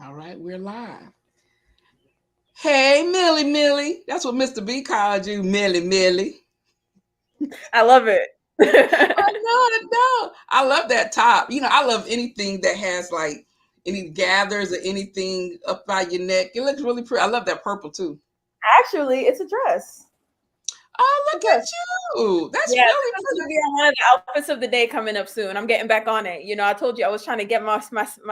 All right, we're live. Hey, Millie, Millie. That's what Mr. B called you, Millie, Millie. I love it. I love that top. I love anything that has like any gathers or anything up by your neck. It looks really pretty. I love that purple too. Actually, it's a dress. Oh, It's a look dress. at you. That's Yeah, really this is gonna pretty. be on one of the outfits of the day coming up soon. I'm getting back on it. I told you I was trying to get my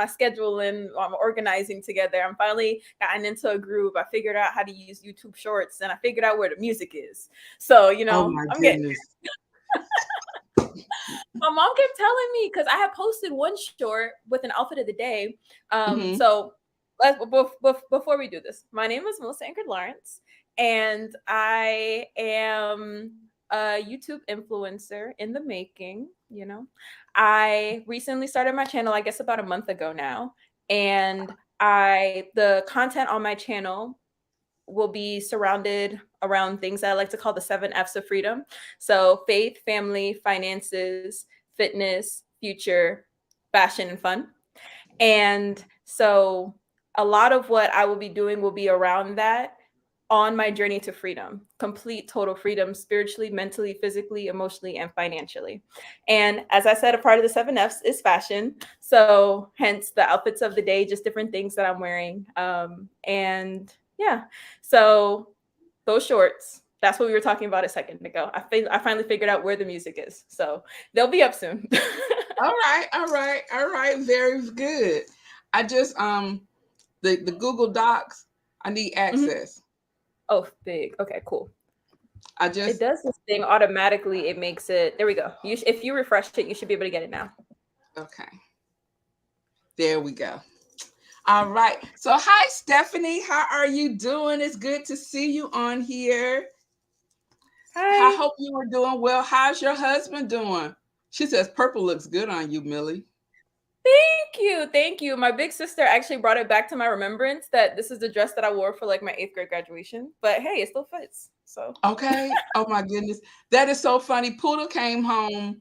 schedule and I'm organizing together. I'm finally gotten into a groove. I figured out how to use YouTube Shorts and I figured out where the music is. So Oh my I'm getting. goodness. My mom kept telling me because I had posted one short with an outfit of the day. Hmm. So before we do this, my name is Melissa Ingrid Lawrence, and I am a YouTube influencer in the making. I recently started my channel, I guess about a month ago now, and the content on my channel will be surrounded around things that I like to call the 7 F's of freedom. So faith, family, finances, fitness, future, fashion, and fun. And so a lot of what I will be doing will be around that on my journey to freedom, complete total freedom, spiritually, mentally, physically, emotionally, and financially. And as I said, a part of the 7 F's is fashion. So hence the outfits of the day, just different things that I'm wearing. And yeah, so those shorts, that's what we were talking about a second ago. I finally figured out where the music is. So they'll be up soon. All right, all right, all right. Very good. I just the Google Docs. I need Mhm. access. Oh, big. Okay, cool. I It just does this thing automatically. It makes it. There we go. If you refresh it, you should be able to get it now. okay. There we go. All right. So, hi, Stephanie. How are you doing? It's good to see you on here. I Hi. hope you are doing well. How's your husband doing? She says purple looks good on you, Millie. Thank you. Thank you. My big sister actually brought it back to my remembrance that this is the dress that I wore for like my 8th grade graduation. But hey, it still fits. So Okay. Oh my goodness. That is so funny. Poodle came home.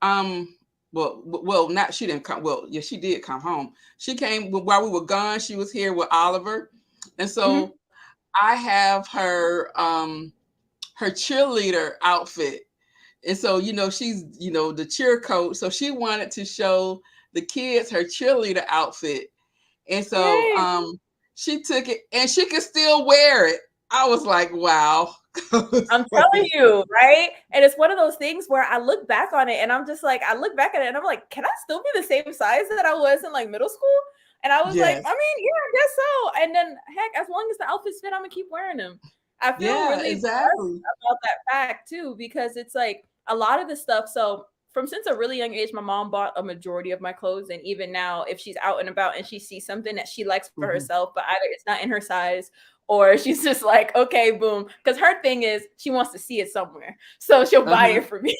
Not she didn't come. Well, yeah, she did come home. She came while we were gone. She was here with Oliver. And Mhm. so I have her cheerleader outfit. And so, she's, the cheer coach. So she wanted to show the kids her cheerleader outfit. And so Yay. she took it and she could still wear it. I was like, wow. I'm telling you, right? And it's one of those things where I look back on it and I'm just like, I look back at it and I'm like, can I still be the same size that I was in like middle school? And I was like, Yes. I mean, yeah, I guess so. And then heck, as long as the outfits fit, I'm gonna keep wearing them. I feel Yeah, really blessed exactly. about that fact too, because it's like a lot of the stuff. So from since a really young age, my mom bought a majority of my clothes. And even now, if she's out and about and she sees something that she likes for Mhm. herself, but either it's not in her size or she's just like, okay, boom. Because her thing is she wants to see it somewhere. So she'll buy Uh-huh. it for me.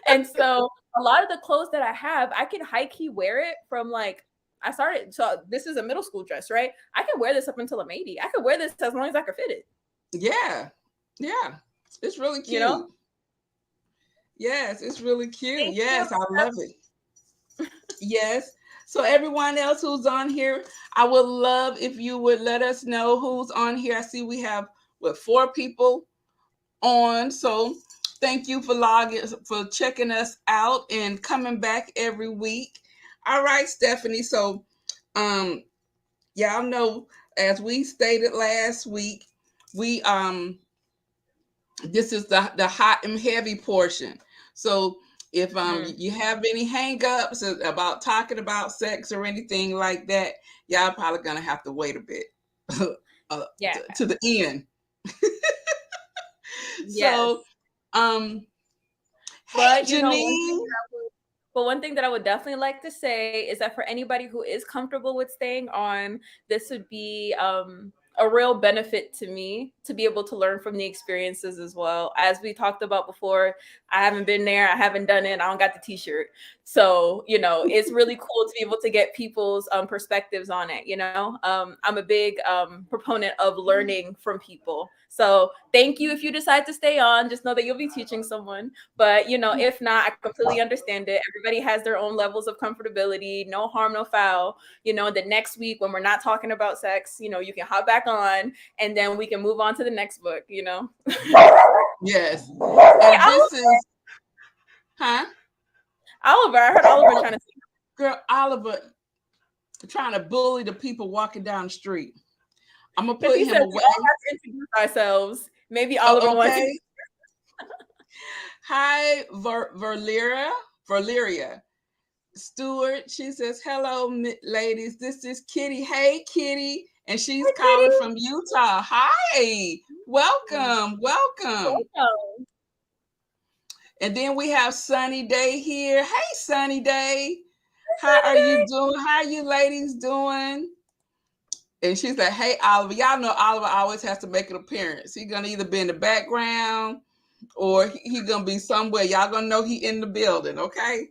And so a lot of the clothes that I have, I can high key wear it from like I started. So this is a middle school dress, right? I can wear this up until I'm 80. I could wear this as long as I could fit it, Yeah. Yeah. It's really you know? cute. Yes, it's really cute. Thank you. Yes, I love it. Yes. So everyone else who's on here, I would love if you would let us know who's on here. I see we have 4 people on. So thank you for logging for checking us out and coming back every week. All right, Stephanie. So um y'all know as we stated last week, we this is the hot and heavy portion. So if Mm, you have any hangups about talking about sex or anything like that, y'all probably gonna have to wait a bit yeah. to the end. So Yes. um hey But one thing Janine. that one thing that I would definitely like to say is that for anybody who is comfortable with staying on, this would be a real benefit to me to be able to learn from the experiences as well. As we talked about before, I haven't been there, I haven't done it, I don't got the t-shirt. So, it's really cool to be able to get people's perspectives on it. I'm a big proponent of learning from people. So thank you if you decide to stay on. Just know that you'll be teaching someone. But if not, I completely understand it. Everybody has their own levels of comfortability. No harm, no foul. The next week when we're not talking about sex, you can hop back on, and then we can move on to the next book. Yes. Hey, And this is, huh? Oliver, I heard Oliver trying to say. Girl, Oliver trying to bully the people walking down the street. I'm gonna Because put he him said we all away. have to introduce ourselves. Maybe Oh, Oliver wants to. okay. Hi, Valeria Stewart. She says, "Hello, ladies. This is Kitty. Hey, Kitty." And she's Hi, calling Kitty. from Utah. Hi, welcome, welcome. Welcome. And then we have Sunny Day here. Hey, Sunny Day. How are you Saturday. doing? How are you ladies doing? And she said, "Hey, Oliver." Y'all know Oliver always has to make an appearance. He's gonna either be in the background or he gonna be somewhere. Y'all gonna know he in the building, okay?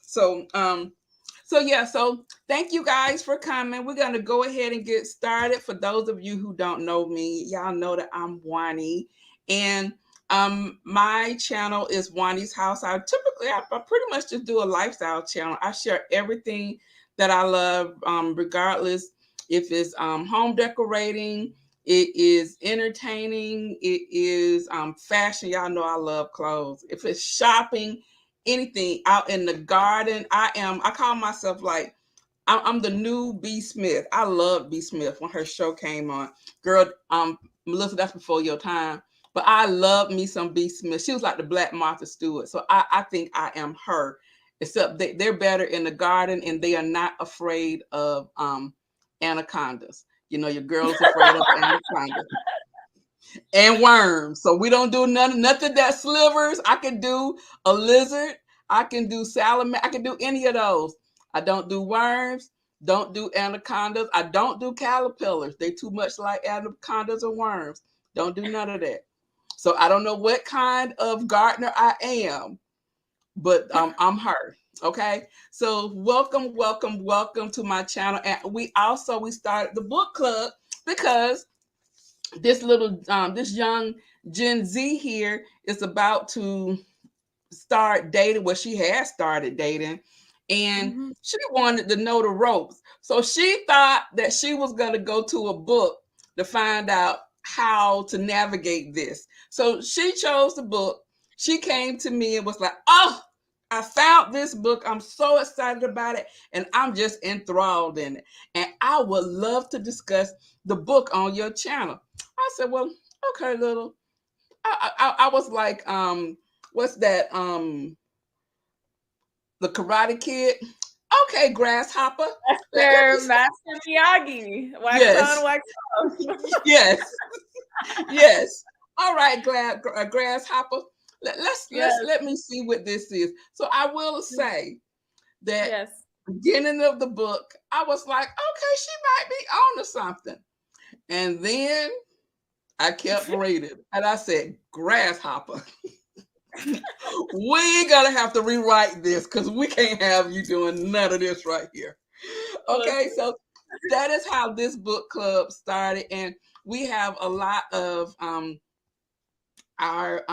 So, so thank you guys for coming. We're gonna go ahead and get started. For those of you who don't know me, y'all know that I'm Wani, and my channel is Wani's House. I pretty much just do a lifestyle channel. I share everything that I love, regardless if it's home decorating, it is entertaining, it is fashion. Y'all know I love clothes. If it's shopping, anything out in the garden. I call myself like I'm the new B Smith. I love B Smith when her show came on. Girl, Melissa, that's before your time. But I love me some B Smith. She was like the Black Martha Stewart. So I think I am her. Except they're better in the garden and they are not afraid of anacondas. Your girl is afraid of anacondas and worms. So we don't do nothing that slivers. I can do a lizard. I can do salamander. I can do any of those. I don't do worms. Don't do anacondas. I don't do caterpillars. They too much like anacondas or worms. Don't do none of that. So I don't know what kind of gardener I am, but I'm her. Okay. So welcome, welcome, welcome to my channel. And we started the book club because this young Gen Z here is about to start dating. Well, she has started dating, and Mhm. she wanted to know the ropes. So she thought that she was going to go to a book to find out how to navigate this. So she chose the book. She came to me and was like, "Oh, I found this book. I'm so excited about it, and I'm just enthralled in it. And I would love to discuss the book on your channel." I said, "Well, okay, little." I was like, what's that? The Karate Kid. Okay, Grasshopper. Let me. Master Miyagi. Wax on, Yes, wax off. yes, yes. All right, Grasshopper. Yes. Let me see what this is. So I will say that Yes. beginning of the book, I was like, okay, she might be on to something. And then I kept reading, and I said, Grasshopper. We gotta have to rewrite this because we can't have you doing none of this right here. Okay, Listen. so that is how this book club started, and we have a lot of our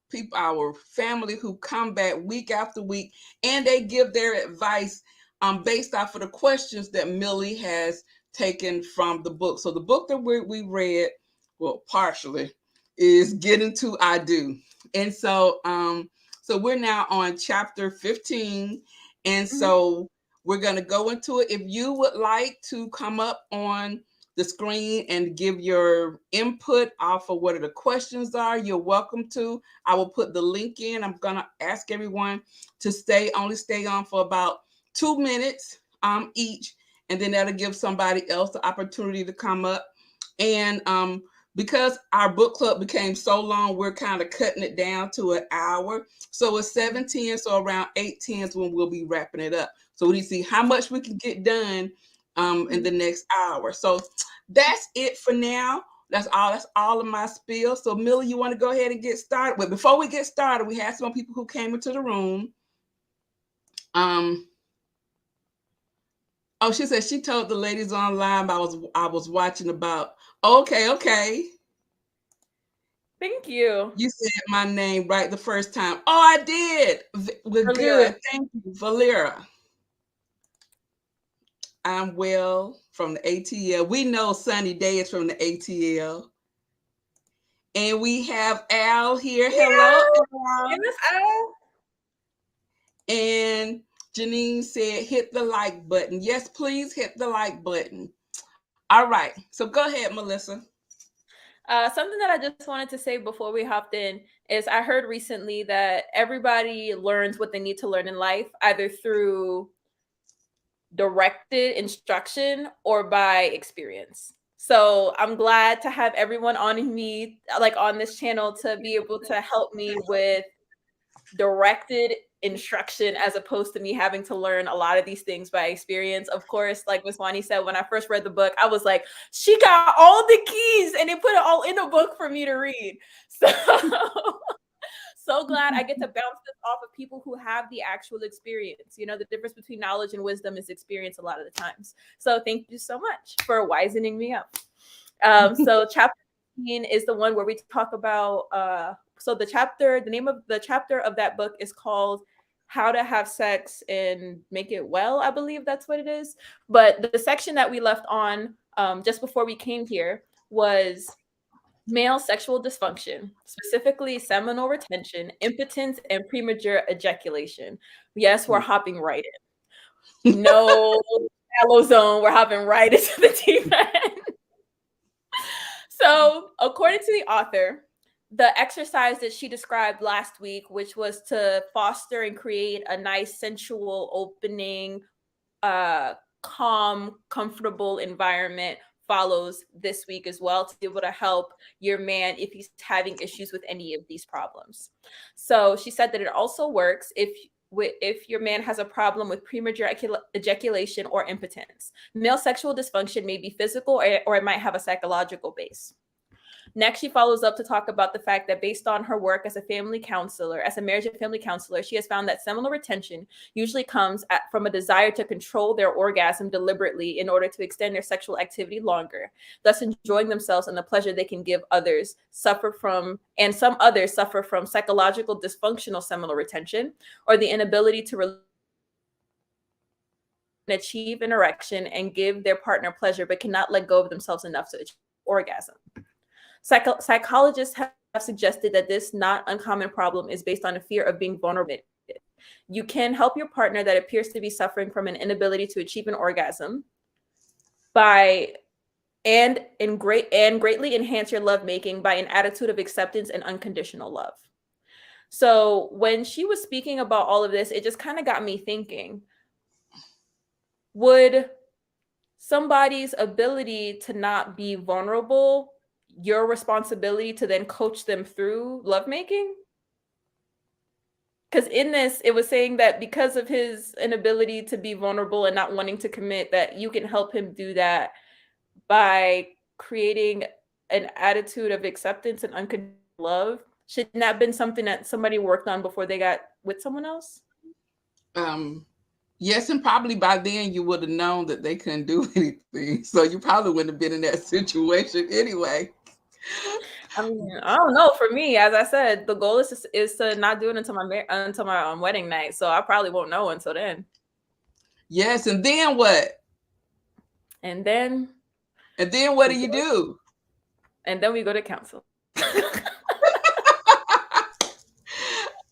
people, our family who come back week after week, and they give their advice based off of the questions that Millie has taken from the book. So the book that we read, well, partially, is Getting to I Do, and so we're now on chapter 15, and Mhm. so we're gonna go into it. If you would like to come up on the screen and give your input off of what the questions are, you're welcome to. I will put the link in. I'm gonna ask everyone to stay on for about 2 minutes each, and then that'll give somebody else the opportunity to come up. And because our book club became so long, we're kind of cutting it down to an hour. So it's 7:10, so around 8:10 is when we'll be wrapping it up. So we see how much we can get done in the next hour. So that's it for now. That's all of my spiel. So Millie, you want to go ahead and get started? But before we get started, we had some people who came into the room. Um, oh, she said she told the ladies online I was watching about. Okay, okay. Thank you. You said my name right the first time. Oh, I did. We're Earlier. good. Thank you, Valera. I'm well from the ATL. We know Sunny Day is from the ATL. And we have Al here. Hello, Yeah. Al. And Miss Al. And Janine said, hit the like button. Yes, please hit the like button. All right. So go ahead, Melissa. Something that I just wanted to say before we hopped in is I heard recently that everybody learns what they need to learn in life, either through directed instruction or by experience. So I'm glad to have everyone on me, like on this channel, to be able to help me with directed instruction as opposed to me having to learn a lot of these things by experience. Of course, like Miss Wani said, when I first read the book, I was like, she got all the keys and they put it all in a book for me to read. So so glad I get to bounce this off of people who have the actual experience. You know, the difference between knowledge and wisdom is experience a lot of the times. So thank you so much for wisening me up. So chapter 15 is the one where we talk about so the name of the chapter of that book is called How to Have Sex and Make It Well, I believe that's what it is. But the section that we left on just before we came here was male sexual dysfunction, specifically seminal retention, impotence, and premature ejaculation. Yes, we're hopping right in. No shallow zone. We're hopping right into the deep end. So, according to the author, the exercise that she described last week, which was to foster and create a nice, sensual, opening, calm, comfortable environment, follows this week as well to be able to help your man if he's having issues with any of these problems. So she said that it also works if your man has a problem with premature ejaculation or impotence. Male sexual dysfunction may be physical or it might have a psychological base. Next, she follows up to talk about the fact that based on her work as a family counselor, as a marriage and family counselor, she has found that seminal retention usually comes from a desire to control their orgasm deliberately in order to extend their sexual activity longer, thus enjoying themselves and the pleasure they can give others and some others suffer from psychological dysfunctional seminal retention or the inability to achieve an erection and give their partner pleasure but cannot let go of themselves enough to achieve orgasm. Psychologists have suggested that this not uncommon problem is based on a fear of being vulnerable. You can help your partner that appears to be suffering from an inability to achieve an orgasm greatly enhance your lovemaking by an attitude of acceptance and unconditional love. So when she was speaking about all of this, it just kind of got me thinking, would somebody's ability to not be vulnerable your responsibility to then coach them through lovemaking? Because in this, it was saying that because of his inability to be vulnerable and not wanting to commit, that you can help him do that by creating an attitude of acceptance and unconditional love. Shouldn't that have been something that somebody worked on before they got with someone else? Um, yes, and probably by then you would have known that they couldn't do anything. So you probably wouldn't have been in that situation anyway. I mean, I don't know. For me, as I said, the goal is to not do it until my wedding night. So I probably won't know until then. Yes, and then what? And then And then what we do you go, do? and then we go to council.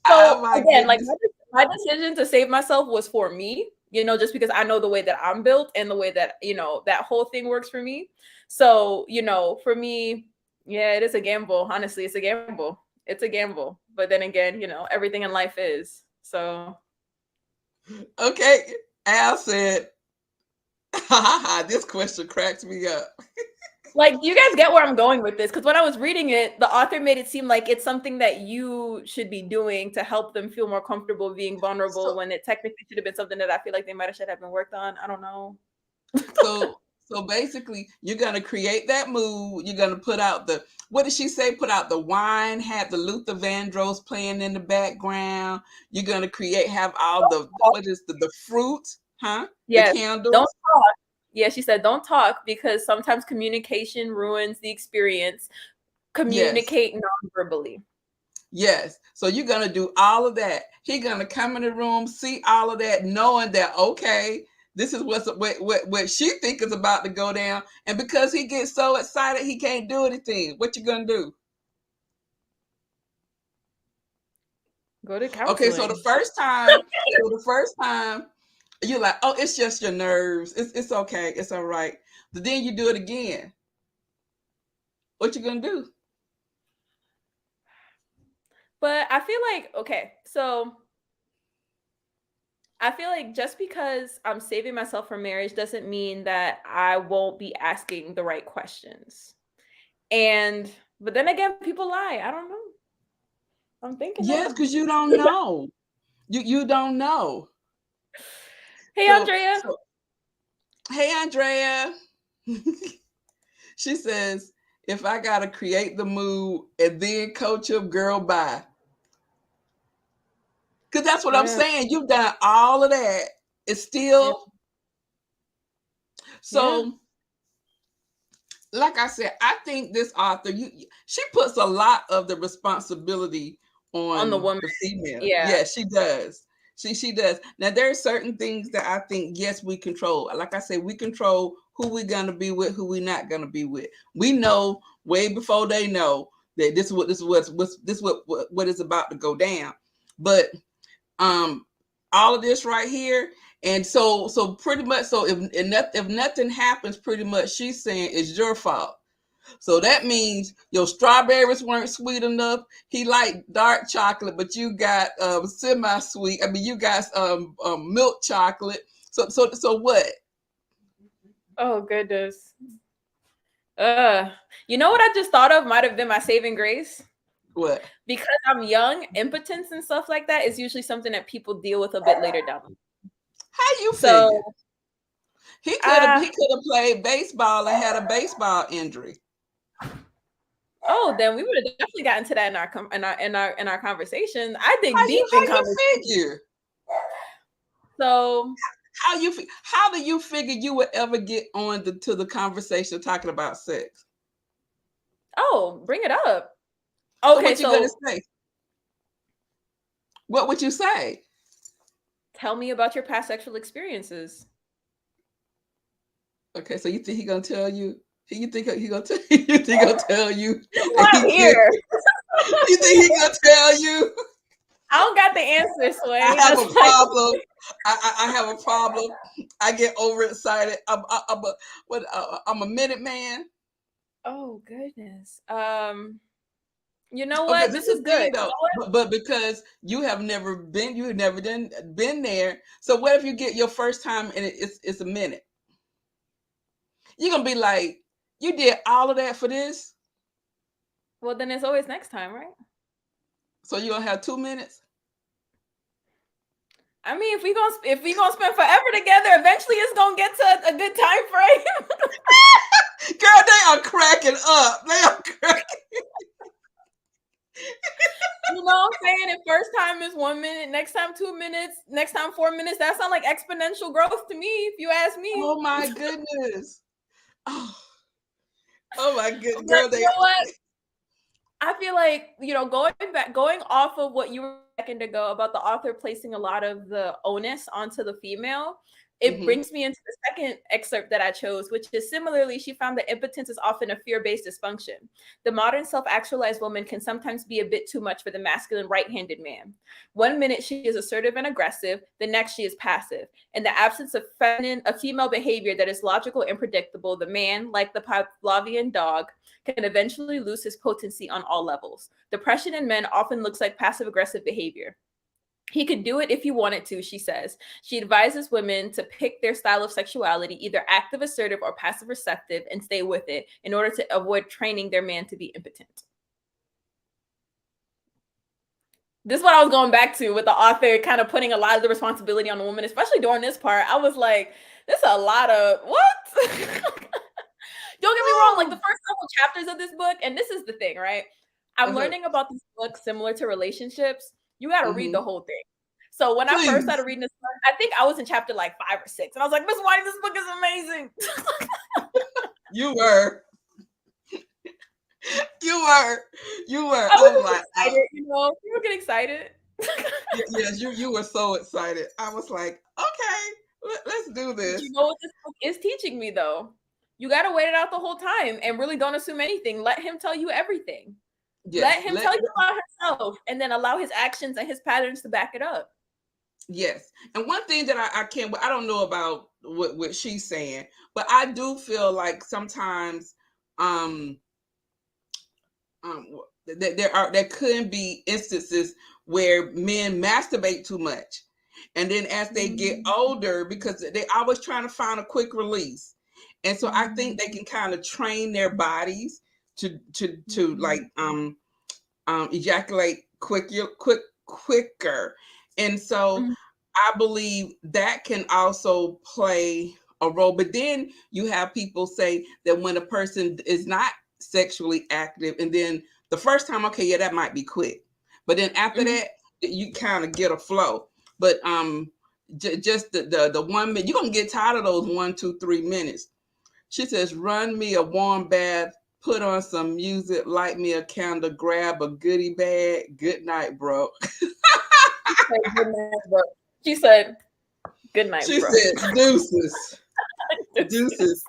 Oh So my again, like goodness. my decision to save myself was for me, just because I know the way that I'm built and the way that, that whole thing works for me. So, for me, yeah, it is a gamble. Honestly, it's a gamble. It's a gamble. But then again, everything in life is. So Okay. Al said, this question cracks me up. like, do you guys get where I'm going with this? Because when I was reading it, the author made it seem like it's something that you should be doing to help them feel more comfortable being vulnerable So when it technically should have been something that I feel like they should have been worked on. I don't know. so basically you're gonna create that mood. You're gonna put out the what did she say? Put out the wine, have the Luther Vandross playing in the background. You're gonna have all the what is the fruit, huh? The Yes, don't candles. Yeah, she said, don't talk because sometimes communication ruins the experience. Yes. communicate non-verbally. Yes. So you're gonna do all of that. He gonna come in the room, see all of that, knowing that okay, this is what she think is about to go down. And because he gets so excited, he can't do anything. What you gonna do? Go to Okay, so counseling. the first time, you're like, oh, it's just your nerves. It's okay. It's all right. But then you do it again. What you gonna do? But I feel like, okay, so I feel like just because I'm saving myself from marriage doesn't mean that I won't be asking the right questions. And but then again, people lie. I don't know. I'm thinking Yes, now. because you don't know. You don't know. Hey So Andrea. so hey Andrea. She says, if I gotta create the mood and then coach up, girl, bye. Because that's what I'm Yeah. saying. You've done all of that. It's Yeah. still Yeah. so. Like I said, I think this author, she puts a lot of the responsibility On the on woman. the female. Yeah. Yes, she does. She does. Now there are certain things that I think yes we control. Like I said, we control who we're gonna be with, who we're not gonna be with. We know way before they know that this is what is about to go down. But um all of this right here, and so pretty much, so if nothing happens, pretty much she's saying it's your fault. So that means your strawberries weren't sweet enough. He liked dark chocolate, but you got semi-sweet. I mean, you got milk chocolate. So what? Oh goodness. Uh, you know what I just thought of might have been my saving grace. What? Because I'm young, impotence and stuff like that is usually something that people deal with a bit later down. How you So, figure? He could have uh, he could have played baseball and had a baseball injury. oh, then we would have definitely gotten to that in our conversation. I How think you deep in how you conversation. figure? So, How do you figure you would ever get on to the conversation talking about sex? oh, bring it up. So Okay, what you gonna so say? What would you say? tell me about your past sexual experiences. Okay, so you think he gonna tell you? You think he gonna tell you? You think he gonna tell you? This is And why I'm he can't. here. You think he gonna tell you? I don't got the answer, I Sway. have That's a why. problem. I have a problem. I get overexcited. I'm a minute man. Oh goodness. You know Okay, what? this This is is the good. thing You though, know what? but because you have never been there. So what if you get your first time and it's a minute? You're gonna be like, you did all of that for this, Well, then it's always next time, right? so you're gonna have 2 minutes. I mean, if we gonna spend forever together, eventually it's gonna get to a good time frame. Girl, they are cracking up. They are cracking. You know what I'm saying? If first time is 1 minute, next time 2 minutes, next time 4 minutes, that sounds like exponential growth to me, if you ask me. Oh my goodness. Oh, oh my good But girl, you they. know what? I feel like, going off of what you were a second ago about the author placing a lot of the onus onto the female, it Mhm. brings me into the second excerpt that I chose, which is similarly, she found that impotence is often a fear based dysfunction. The modern self actualized woman can sometimes be a bit too much for the masculine right handed man. 1 minute she is assertive and aggressive, the next she is passive. In the absence of a female behavior that is logical and predictable, the man, like the Pavlovian dog, can eventually lose his potency on all levels. Depression in men often looks like passive aggressive behavior. He could do it if he wanted to, she says. She advises women to pick their style of sexuality, either active assertive or passive receptive, and stay with it in order to avoid training their man to be impotent. This is what I was going back to with the author kind of putting a lot of the responsibility on the woman, especially during this part. I was like, this is a lot of what? Don't get me wrong, like the Oh, first couple chapters of this book, and this is the thing, right? I'm uh-huh. learning about this book similar to relationships. You got to read the Mhm. whole thing. So when I first started Please, reading this book, I think I was in chapter like 5 or 6, and I was like, Miss White, this book is amazing. you were. You were. You were. I was Oh my. just excited, people get excited. Yes, you were so excited. I was like, okay, let's do But you this. know what this book is teaching me though? You got to wait it out the whole time and really don't assume anything. Let him tell you everything. Let Yes. him tell you about himself and then allow his actions and his patterns to back it up. Yes. And one thing that I can't, I don't know about what she's saying, but I do feel like sometimes um um there could be instances where men masturbate too much, and then as they get Mm-hmm. older, because they always trying to find a quick release, and so I think they can kind of train their bodies to Mm-hmm. like ejaculate quicker, and so I believe that can also play a role. But then you have people say that when a person is not sexually active, and then the first time, okay, yeah, that might be quick, but then after Mm-hmm. that, you kind of get a flow. But just the 1 minute, you're gonna get tired of those 1, 2, 3 minutes. She says, run me a warm bath, put on some music, light me a candle, grab a goodie bag. Good night, bro. She said, good night, bro. She said, good night, She bro. said, deuces. Deuces.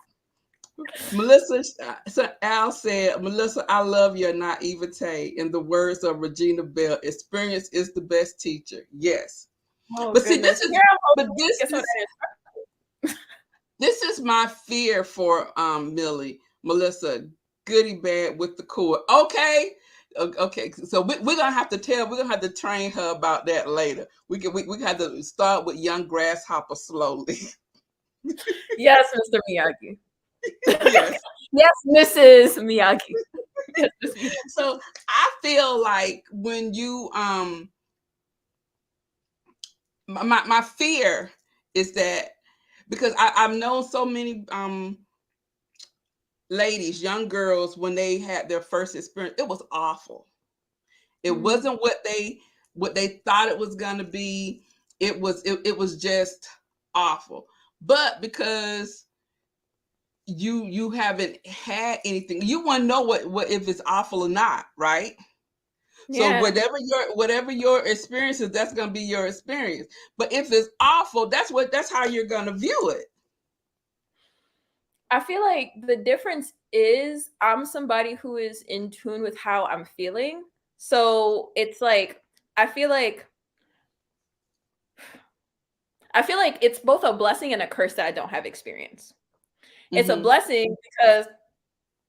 Melissa, so Al said, Melissa, I love your naivete. In the words of Regina Bell, experience is the best teacher. Yes. Oh But see, goodness. Here I'm but hoping to get some of this is my fear for Millie, Melissa, goodie bag with the cord. Okay. Okay, so we're gonna have to we're gonna have to train her about that later. We have to start with young grasshopper slowly. Yes, Mr. Miyagi. Yes. Yes, Mrs. Miyagi. Yes, Miss Miyagi. So I feel like when you my fear is that because I've known so many ladies, young girls, when they had their first experience, it was awful. It Mm. wasn't what they thought it was gonna be. It was just awful. But because you haven't had anything, you want to know what if it's awful or not, right? So Yeah. whatever your experience is, that's gonna be your experience. But if it's awful, that's how you're gonna view it. I feel like the difference is I'm somebody who is in tune with how I'm feeling. So it's like I feel like I feel like it's both a blessing and a curse that I don't have experience. It's a Mm-hmm. blessing because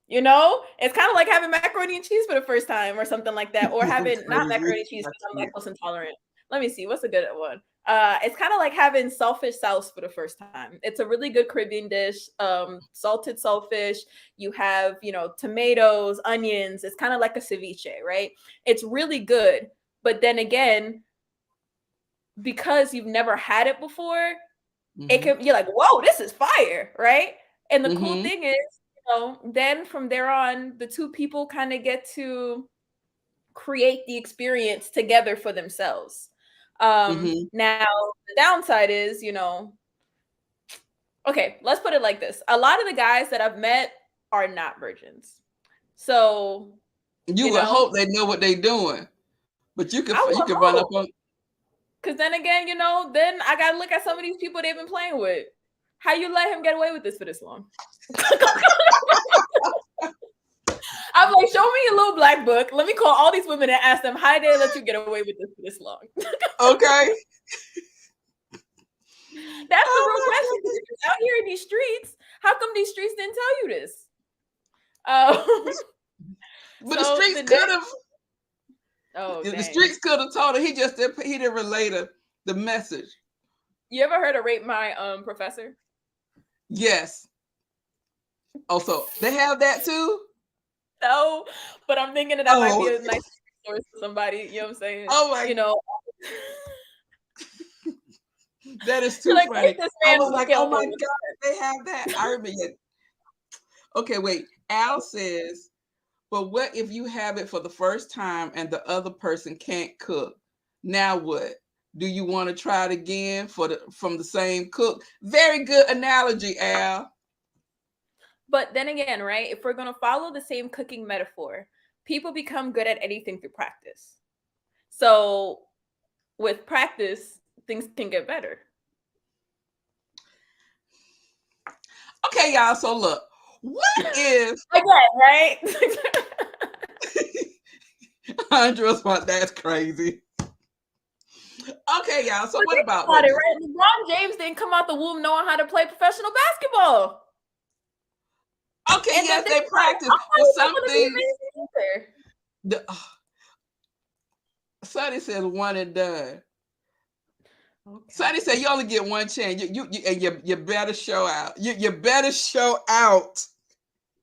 it's kind of like having macaroni and cheese for the first time or something like that, or That's having not crazy. macaroni and cheese That's because crazy. I'm lactose intolerant. Let me see, what's a good one? It's kind of like having saltfish sauce for the first time. It's a really good Caribbean dish. Salted saltfish. You have, tomatoes, onions. It's kind of like a ceviche, right? It's really good. But then again, because you've never had it before, Mm-hmm. you're like, whoa, this is fire, right? And the cool Mm-hmm. thing is, then from there on, the two people kind of get to create the experience together for themselves. Mm-hmm. Now the downside is, okay, let's put it like this. A lot of the guys that I've met are not virgins. So, You you would know, hope they know what they're doing, but I you would could run up hope. on. Because then again, then I gotta look at some of these people they've been playing with. How you let him get away with this for this long? I'm like, show me a little black book. Let me call all these women and ask them, how did they let you get away with this for this long? Okay. That's the real Oh my question. Because goodness. if you're out here in these streets, how come these streets didn't tell you this? Um, But the so streets the could next, have. oh The dang, streets could have told her. He didn't relay the message. you ever heard of Rape My Professor? Yes. Also, they have that too. No, but I'm thinking that might be Oh. a nice resource for somebody. You know what I'm saying? Oh my. You know, That is you're too like, rape funny. this I man was and like, oh kill my him. god, they have that. I remember. Okay, wait. Al says, but what if you have it for the first time and the other person can't cook? Now what? Do you want to try it again from the same cook? Very good analogy, Al. But then again, right? If we're gonna follow the same cooking metaphor, people become good at anything through practice. So with practice, things can get better. Okay, y'all. So look, what if Again, right? Andrews? That's crazy. Okay, y'all. So But what think about about what? it, right? LeBron James didn't come out the womb knowing how to play professional basketball. Okay, And then yes, think they about it, practice, I'm but not even some going to be things. amazing either. The Sonny says one and done. Okay. Sonny said you only get one chance. You better show out. You better show out.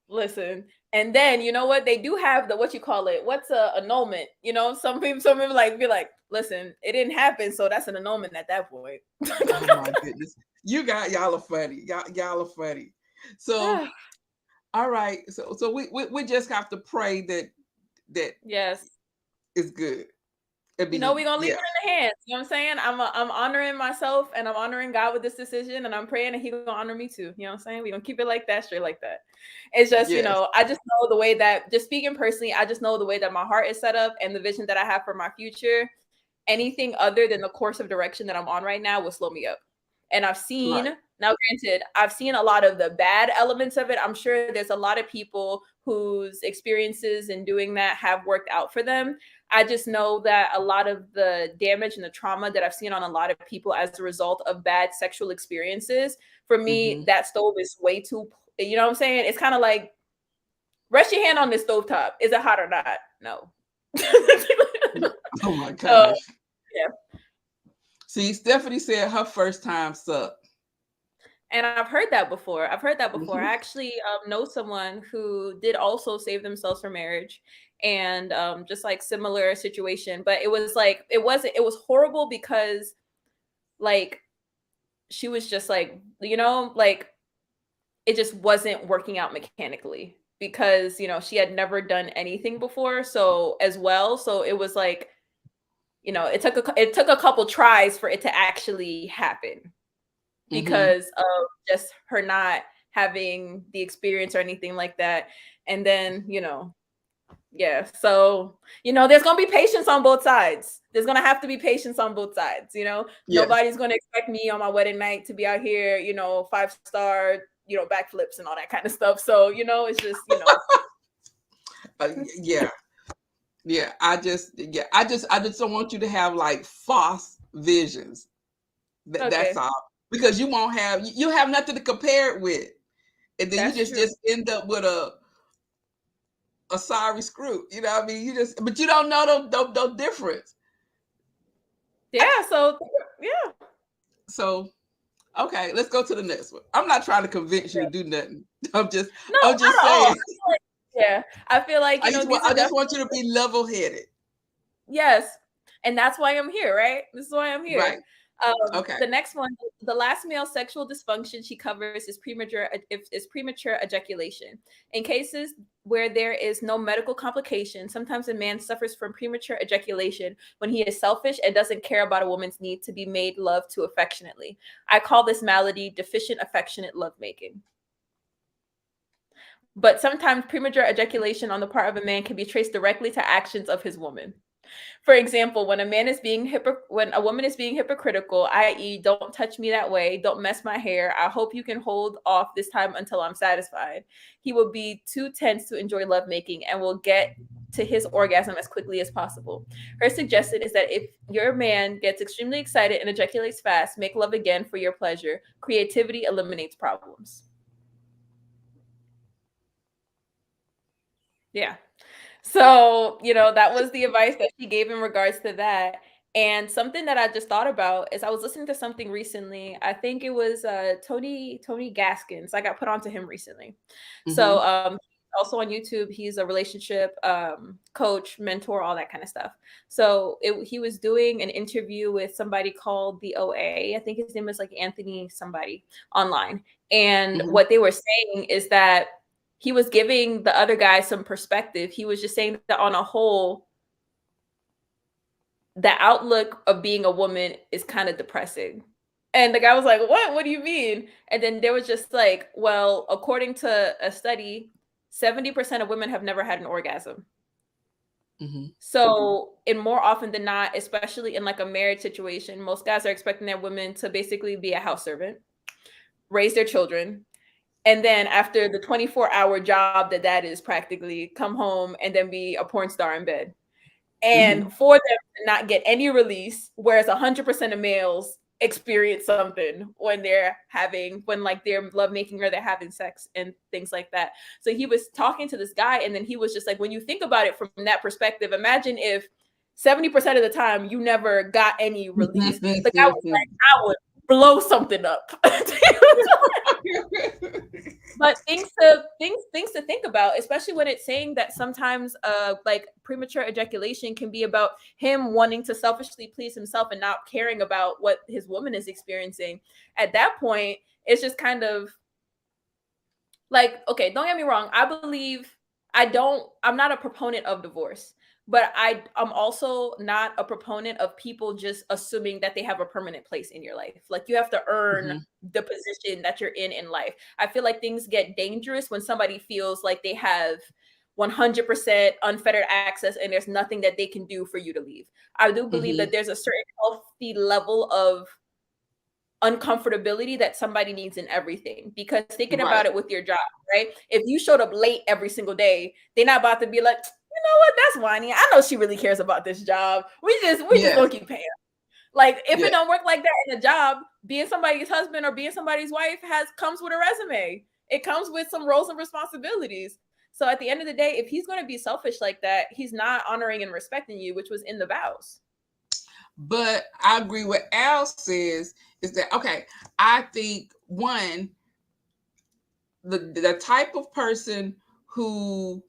Listen, and then you know what? They do have the what you call it. What's a annulment? You know, some people like be like, listen, it didn't happen, so that's an annulment at that point. Oh my goodness, y'all are funny. Y'all are funny. So all right, so we just have to pray that Yes. is good. It'd You know, be we're gonna leave yeah, it in the hands. You know what I'm saying? I'm honoring myself and I'm honoring God with this decision, and I'm praying that He gonna honor me too. You know what I'm saying? We're gonna keep it like that, straight like that. It's just, you yes, know, I just know the way that, just speaking personally, I just know the way that my heart is set up and the vision that I have for my future. Anything other than the course of direction that I'm on right now will slow me up. And I've seen, right. now granted, I've seen a lot of the bad elements of it. I'm sure there's a lot of people whose experiences in doing that have worked out for them. I just know that a lot of the damage and the trauma that I've seen on a lot of people as a result of bad sexual experiences, for me, Mm-hmm. that stove is way too, you know what I'm saying? It's kind of like, rest your hand on this stove top. Is it hot or not? No. Oh my So, gosh. yeah. See, Stephanie said her first time sucked. And I've heard that before. I've heard that before. I Mm-hmm. actually know someone who did also save themselves for marriage, and just like similar situation. But it was like it was horrible because like she was just like, you know, like it just wasn't working out mechanically because, you know, she had never done anything before, so as well, so it was like, you know, it took a couple tries for it to actually happen Mm-hmm. because of just her not having the experience or anything like that. And then, you know, yeah. So, you know, there's going to be patience on both sides. There's going to have to be patience on both sides. You know, Yes. nobody's going to expect me on my wedding night to be out here, you know, 5-star, you know, backflips and all that kind of stuff. So, you know, it's just, you know, Yeah. Yeah. I just don't want you to have like false visions. That's okay, all. Because you have nothing to compare it with. And then you that's true. just end up with a sorry screw. You know what I mean? But you don't know the difference. Yeah. So, yeah. So okay, let's go to the next one. I'm not trying to convince you to do nothing. I'm just No, I'm not just at all. saying. I feel like, yeah. I feel like, you know, these are I just definitely, want you to be level headed. yes, and that's why I'm here, right? This is why I'm here. Right. Okay. The next one, the last male sexual dysfunction she covers is premature ejaculation. In cases where there is no medical complication, sometimes a man suffers from premature ejaculation when he is selfish and doesn't care about a woman's need to be made love to affectionately. I call this malady deficient affectionate lovemaking. But sometimes premature ejaculation on the part of a man can be traced directly to actions of his woman. For example, when a woman is being hypocritical, i.e., don't touch me that way, don't mess my hair, I hope you can hold off this time until I'm satisfied. He will be too tense to enjoy lovemaking and will get to his orgasm as quickly as possible. Her suggestion is that if your man gets extremely excited and ejaculates fast, make love again for your pleasure. Creativity eliminates problems. Yeah. So, you know, that was the advice that she gave in regards to that. And something that I just thought about is I was listening to something recently. I think it was Tony Gaskins. I got put onto him recently. So, Mm-hmm. also on YouTube, he's a relationship coach, mentor, all that kind of stuff. So, he was doing an interview with somebody called the OA. I think his name is like Anthony somebody online. And Mm-hmm. what they were saying is that he was giving the other guy some perspective. He was just saying that on a whole, the outlook of being a woman is kind of depressing. And the guy was like, "What? What do you mean?" And then there was just like, "Well, according to a study, 70% of women have never had an orgasm." Mhm. So, and more often than not, especially in like a marriage situation, most guys are expecting their women to basically be a house servant, raise their children, and then after the 24-hour job that is practically come home and then be a porn star in bed. And Mhm. for them to not get any release, whereas 100% of males experience something when they're having, when like they're lovemaking or they're having sex and things like that. So he was talking to this guy, and then he was just like, when you think about it from that perspective, imagine if 70% of the time you never got any release. The guy was like, I would blow something up. But things to think about, especially when it's saying that sometimes like premature ejaculation can be about him wanting to selfishly please himself and not caring about what his woman is experiencing. At that point, it's just kind of like, okay, don't get me wrong, I'm not a proponent of divorce, but I'm also not a proponent of people just assuming that they have a permanent place in your life. Like, you have to earn Mhm. the position that you're in life. I feel like things get dangerous when somebody feels like they have 100% unfettered access and there's nothing that they can do for you to leave. I do believe that Mhm. there's a certain healthy level of uncomfortability that somebody needs in everything, because thinking about Right. it with your job, right? If you showed up late every single day, they're not about to be like, you know what, that's whiny. I know she really cares about this job. We just Yes. gonna keep paying. Like, if it Yeah. don't work like that in a job, being somebody's husband or being somebody's wife has comes with a resume. It comes with some roles and responsibilities. So at the end of the day, if he's going to be selfish like that, he's not honoring and respecting you, which was in the vows. But I agree with Al says is that okay, I think one, the type of person who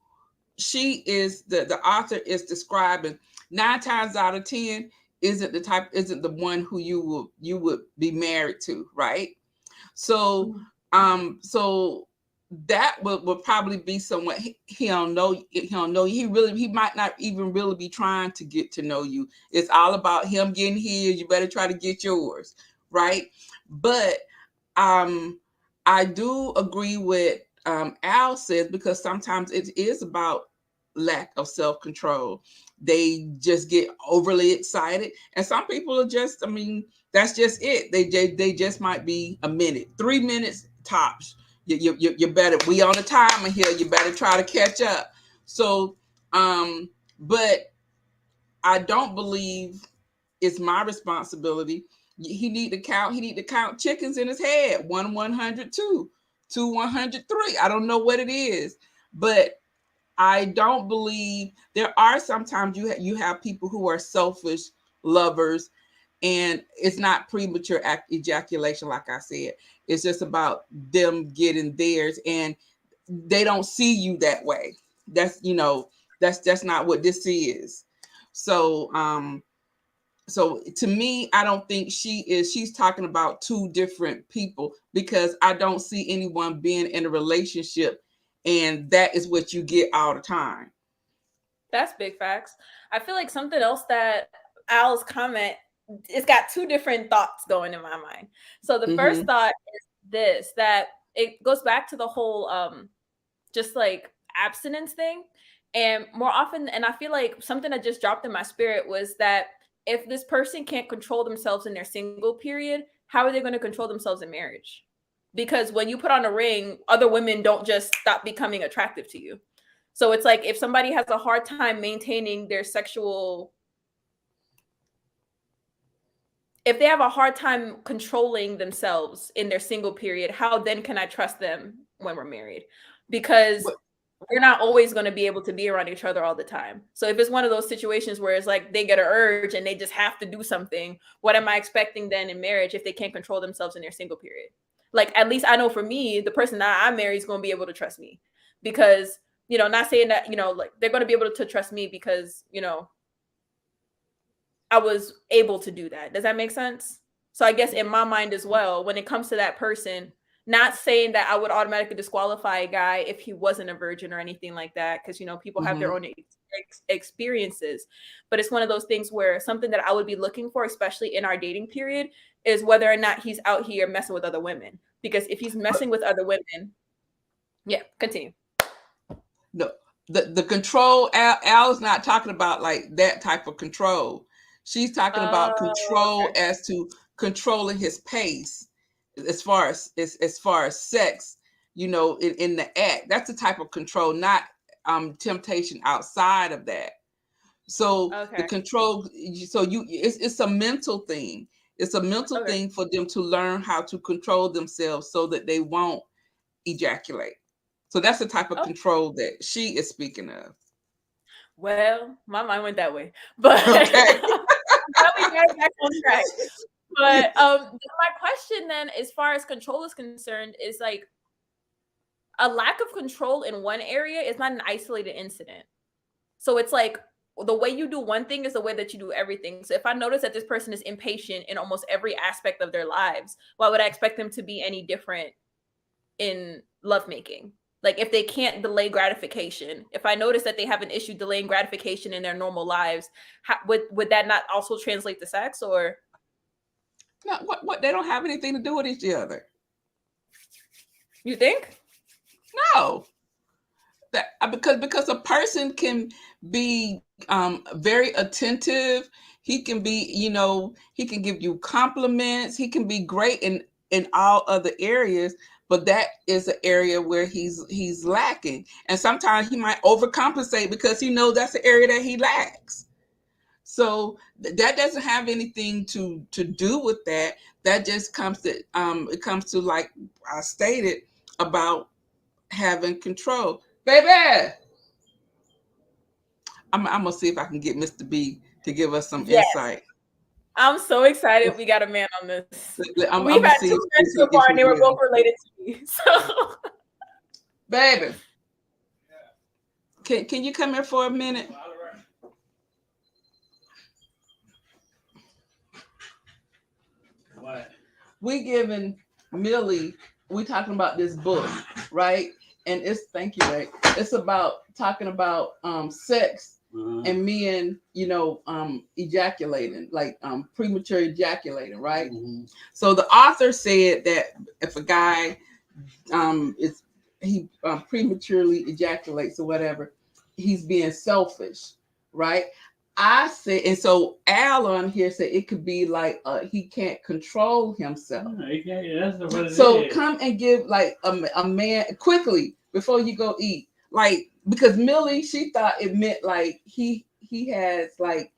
she is, the author is describing, 9 times out of 10 isn't the one who you would be married to, right? So Mhm. so that would probably be someone he don't know, he might not even really be trying to get to know you. It's all about him getting his, you better try to get yours, right? But um I do agree with Al says, because sometimes it is about lack of self-control. They just get overly excited, and some people are just, I mean, that's just it. They just might be a minute, 3 minutes tops. You better, we on the timer here, you better try to catch up. So but I don't believe it's my responsibility. He need to count chickens in his head. 100, two 103. I don't know what it is, but I don't believe there are sometimes you have people who are selfish lovers, and it's not premature ejaculation, like I said. It's just about them getting theirs, and they don't see you that way. That's not what this is. So so to me, I don't think she's talking about two different people, because I don't see anyone being in a relationship and that is what you get all the time. That's big facts. I feel like something else that Al's comment, it's got two different thoughts going in my mind. So the first Mm-hmm. thought is this, that it goes back to the whole just like abstinence thing. And more often, and I feel like something that just dropped in my spirit was that if this person can't control themselves in their single period, how are they going to control themselves in marriage? Because when you put on a ring, other women don't just stop becoming attractive to you. So it's like, if somebody has a hard time maintaining their sexual, if they have a hard time controlling themselves in their single period, how then can I trust them when we're married? Because But we're not always going to be able to be around each other all the time. So if it's one of those situations where it's like they get an urge and they just have to do something, what am I expecting then in marriage if they can't control themselves in their single period? Like, at least I know for me, the person that I marry is going to be able to trust me, because, not saying that, like, they're going to be able to trust me because, I was able to do that. Does that make sense? So I guess in my mind as well, when it comes to that person, not saying that I would automatically disqualify a guy if he wasn't a virgin or anything like that, because people have their mm-hmm. own experiences. But it's one of those things where something that I would be looking for, especially in our dating period, is whether or not he's out here messing with other women. Because if he's But messing with other women, yeah, continue. no, The control, Al is not talking about like that type of control. She's talking about control Okay. as to controlling his pace, as far as sex, in the act. That's the type of control, not temptation outside of that. So the Okay. control, it's a mental thing. It's a mental Okay. thing for them to learn how to control themselves so that they won't ejaculate. So that's the type of Oh, control that she is speaking of. well, my mind went that way, but Okay. now we got back on track. But my question then, as far as control is concerned, is like a lack of control in one area is not an isolated incident. So it's like the way you do one thing is the way that you do everything. So if I notice that this person is impatient in almost every aspect of their lives, why would I expect them to be any different in lovemaking? Like if they can't delay gratification, if I notice that they have an issue delaying gratification in their normal lives, would that not also translate to sex? Or No, what they don't have anything to do with each other. you think? No. That because a person can be very attentive. He can be, he can give you compliments. He can be great in all other areas, but that is an area where he's lacking. And sometimes he might overcompensate because he knows that's the area that he lacks. So that doesn't have anything to do with that. That just comes to it comes to, like I stated, about having control. Baby, I'm gonna see if I can get Mr. B to give us some Yes. insight. I'm so excited we got a man on this. I'm We've gonna had see two men so if far and he they were both will. related to me. So Baby, can you come here for a minute? What? We giving Millie. We talking about this book, right? And it's thank you, babe. It's about talking about sex and men, ejaculating, like premature ejaculating, right? So the author said that if a guy is he prematurely ejaculates or whatever, he's being selfish, right? I said, and so Al on here said it could be like he can't control himself. That's what it So is. come and give like a man quickly before you go eat, like because Millie she thought it meant like he has like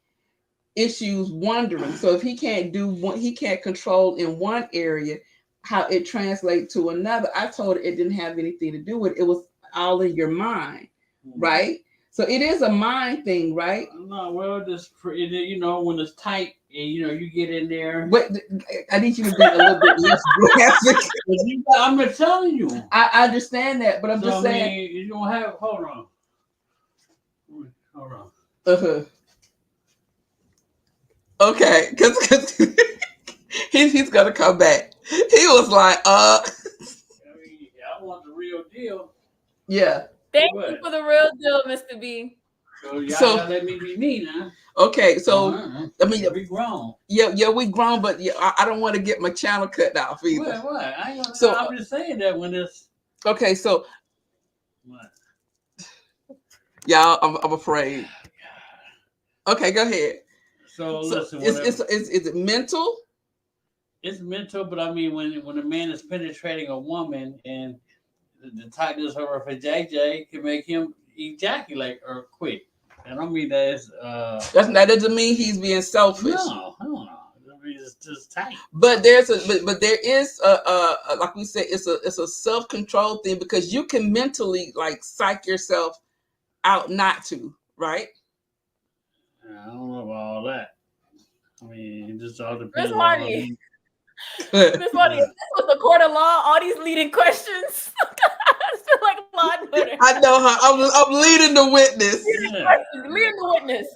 issues wondering. So if he can't do one, he can't control in one area, how it translates to another. I told her it didn't have anything to do with it. It was all in your mind, right? So it is a mind thing, right? No, well, when it's tight and you get in there. But I need you to be a little bit less graphic. I'm not telling you. I understand that, but I'm So just I saying. mean, you don't have. Hold on. Hold on. Uh-huh. Okay, because he's gonna come back. He was like, I mean, I want the real deal. yeah. thank you What? for the real deal, Mr. B. So y'all So gotta let me be me now. okay, so I mean, We grown. yeah, we grown, but yeah, I don't want to get my channel cut off either. What? I ain't gonna. So I'm just saying that when it's. okay, so What? y'all, I'm afraid. Okay, go ahead. So So listen, whatever. is it mental? It's mental, but I mean, when a man is penetrating a woman and the tightness of her vajayjay can make him ejaculate or quick. And I mean That doesn't mean he's being selfish. no, I don't know. I mean, it's just tight. But but there is like we said, it's a self control thing because you can mentally like psych yourself out not to, right? I don't know about all that. I mean, it just all Miss depends on how Marty. you. Miss Marty, if this was a court of law, all these leading questions. I feel like Law and Order. I know her. I'm leading the witness. Leading Yeah. questions, leading the witness.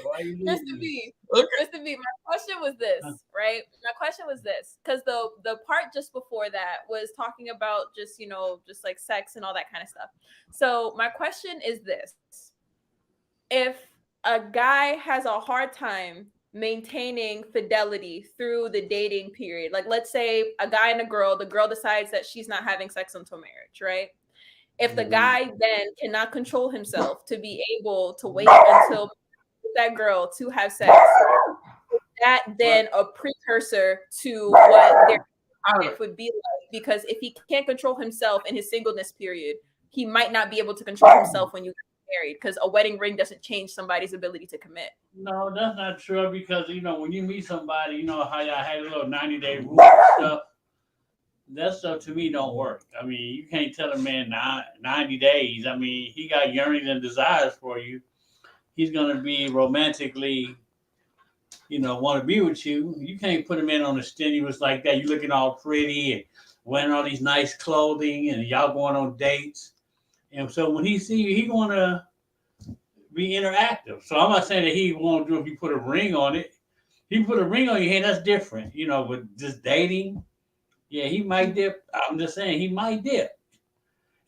Why you Mr. leaving? B, Okay. Mr. B, my question was this, right? My question was this, because the part just before that was talking about just just like sex and all that kind of stuff. So my question is this: if a guy has a hard time maintaining fidelity through the dating period, like let's say a guy and a girl, the girl decides that she's not having sex until marriage, right? If the Mhm. guy then cannot control himself to be able to wait until that girl to have sex, that But then a precursor to what their I, life would be like. Because if he can't control himself in his singleness period, he might not be able to control himself when you get married. Because a wedding ring doesn't change somebody's ability to commit. no, that's not true because when you meet somebody, how y'all had a little 90-day rule and stuff. That stuff to me don't work. I mean, you can't tell a man 90 days. I mean, he got yearnings and desires for you. He's gonna be romantically, want to be with you. You can't put him in on a stimulus like that. You looking all pretty and wearing all these nice clothing, and y'all going on dates. And so when he see you, he gonna be interactive. So I'm not saying that he won't do if you put a ring on it. He put a ring on your hand, that's different. With just dating, yeah, he might dip. I'm just saying he might dip.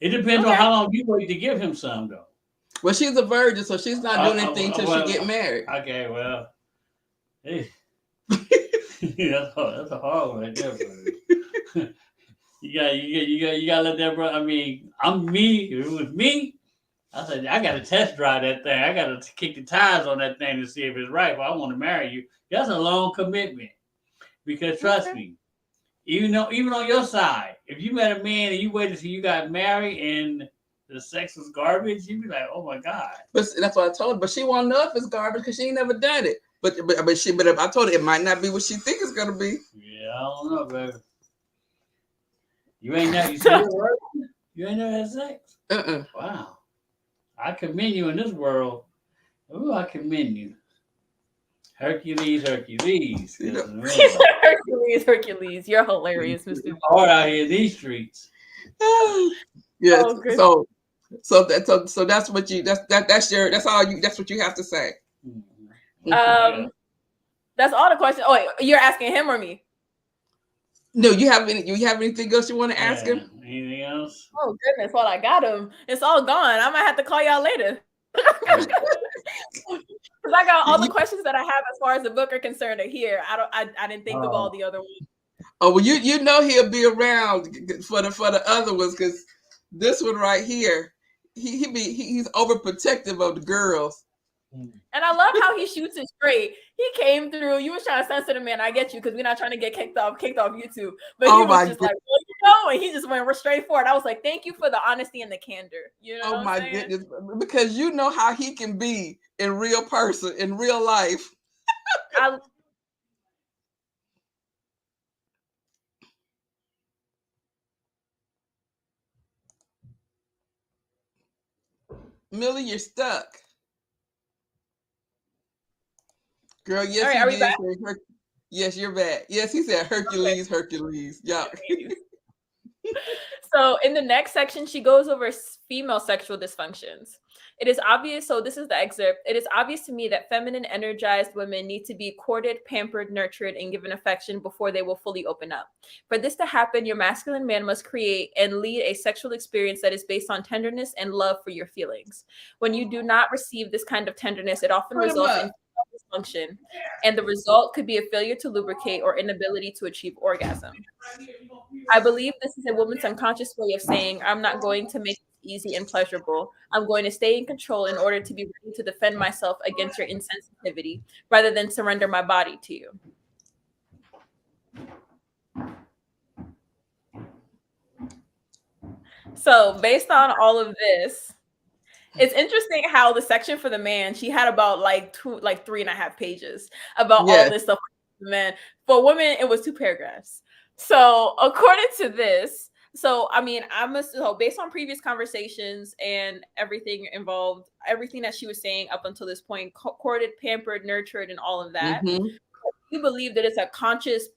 It depends on Okay. how long you wait to give him some, though. Well, she's a virgin, so she's not doing anything till she get Well, married. okay, well, hey, that's a hard one right there, bro. You got to let that, bro. I mean, I'm me. If it was me, I said I got to test drive that thing. I got to kick the tires on that thing to see if it's right. If I want to marry you, that's a long commitment. Because trust Okay. me, even on your side, if you met a man and you waited till you got married and the sex was garbage, you'd be like, oh my god. But that's what I told her. But she won't know if it's garbage because she ain't never done it. But I told her it might not be what she think it's gonna be. Yeah, I don't know, baby. You ain't never. You said you're working. You ain't never had sex. Wow. I commend you in this world. Ooh, I commend you. Hercules, Hercules. You know. Hercules. You're hilarious, Mr. It's hard out here in these streets. Yes. Oh, good. So that's what you that's all you that's what you have to say. Yeah. That's all the questions. Oh, wait, you're asking him or me? No, you have anything else you want to ask him? Anything else? Oh goodness, well I got him. It's all gone. I might have to call y'all later. Because I got all the questions that I have as far as the book are concerned are here. I didn't think of all the other ones. Oh well, you know he'll be around for the other ones because this one right here, he's overprotective of the girls. And I love how he shoots it straight. He came through. You was trying to censor the man. I get you because we're not trying to get kicked off YouTube. But he was just like, well, and he just went straight forward. I was like, thank you for the honesty and the candor. You know? Oh my goodness, because you know how he can be in real person, in real life. Millie, you're stuck. Girl, yes, all right, he are we did. back? Yes, you're back. Yes, he said Hercules, Okay. Hercules. Yeah. So in the next section, she goes over female sexual dysfunctions. It is obvious, so this is the excerpt. It is obvious to me that feminine, energized women need to be courted, pampered, nurtured, and given affection before they will fully open up. For this to happen, your masculine man must create and lead a sexual experience that is based on tenderness and love for your feelings. When you do not receive this kind of tenderness, it often results in dysfunction, and the result could be a failure to lubricate or inability to achieve orgasm. I believe this is a woman's unconscious way of saying, I'm not going to make it easy and pleasurable. I'm going to stay in control in order to be ready to defend myself against your insensitivity rather than surrender my body to you. So, based on all of this, it's interesting how the section for the man, she had about like 3.5 pages about all this stuff for the men. For women, it was 2 paragraphs. So according to this, so I mean, based on previous conversations and everything involved, everything that she was saying up until this point, courted, pampered, nurtured, and all of that, you believe that it's a conscious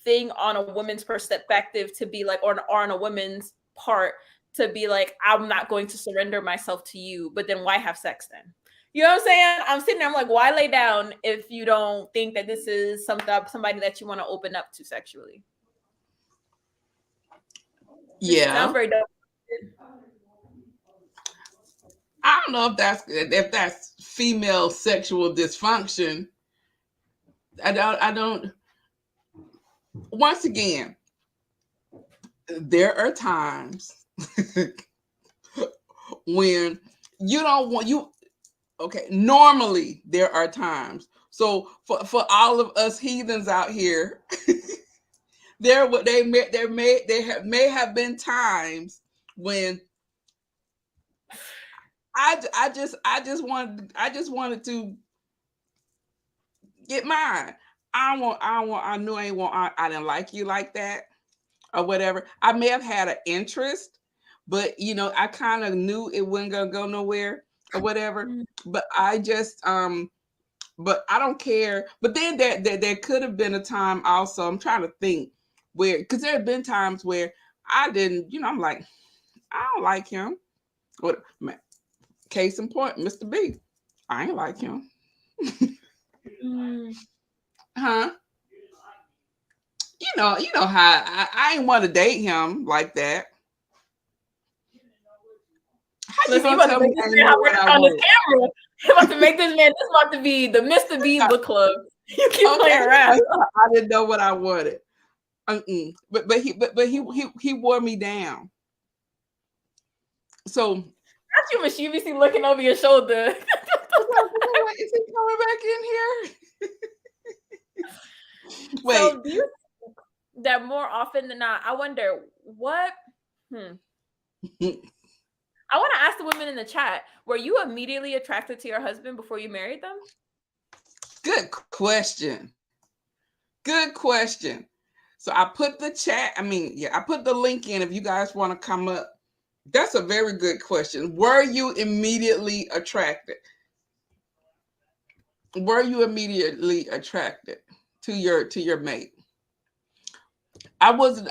thing on a woman's perspective to be like, or on a woman's part to be like, I'm not going to surrender myself to you, but then why have sex then? You know what I'm saying? I'm sitting there, I'm like, why lay down if you don't think that this is somebody that you want to open up to sexually? Yeah. Sounds very dope. I don't know if that's female sexual dysfunction. I don't. Once again, there are times when you don't want you. Okay, normally there are times. So for all of us heathens out here, there have been times when I just wanted to get mine. I knew I ain't want I didn't like you like that or whatever. I may have had an interest, but I kind of knew it wasn't gonna go nowhere or whatever. Mm. But I just but I don't care. But then there could have been a time also. I'm trying to think where, because there have been times where I didn't, I'm like, I don't like him. What case in point, Mr. B. I ain't like him. Mm. Huh? You know how I ain't want to date him like that. How you Listen, you gonna about to tell me make this I man ain't know have what I on this want? camera. You about to make this man. This about to be the Mr. B book club. You keep Okay, playing around. I didn't know what I wanted. But he wore me down. So That's you mischievously looking over your shoulder. what, is he coming back in here? Wait. So do you that more often than not? I wonder what. Hmm. I want to ask the women in the chat: were you immediately attracted to your husband before you married them? Good question. Good question. So I put the chat, I put the link in if you guys want to come up. That's a very good question. Were you immediately attracted? Were you immediately attracted to your mate? I wasn't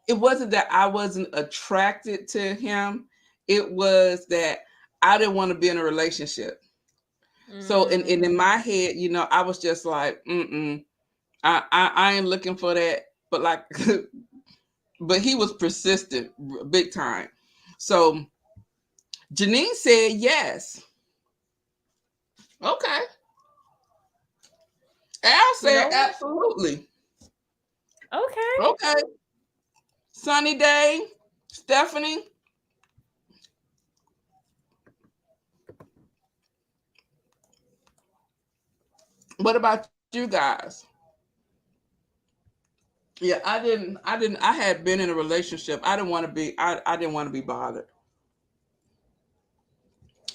it wasn't that I wasn't attracted to him. It was that I didn't want to be in a relationship. So in my head, I was just like, I ain't looking for that. But like but he was persistent big time. So Janine said yes. Okay. Al You said know what? absolutely. Okay. Okay. Sunny day. Stephanie. What about you guys? Yeah, I had been in a relationship. I didn't want to be bothered.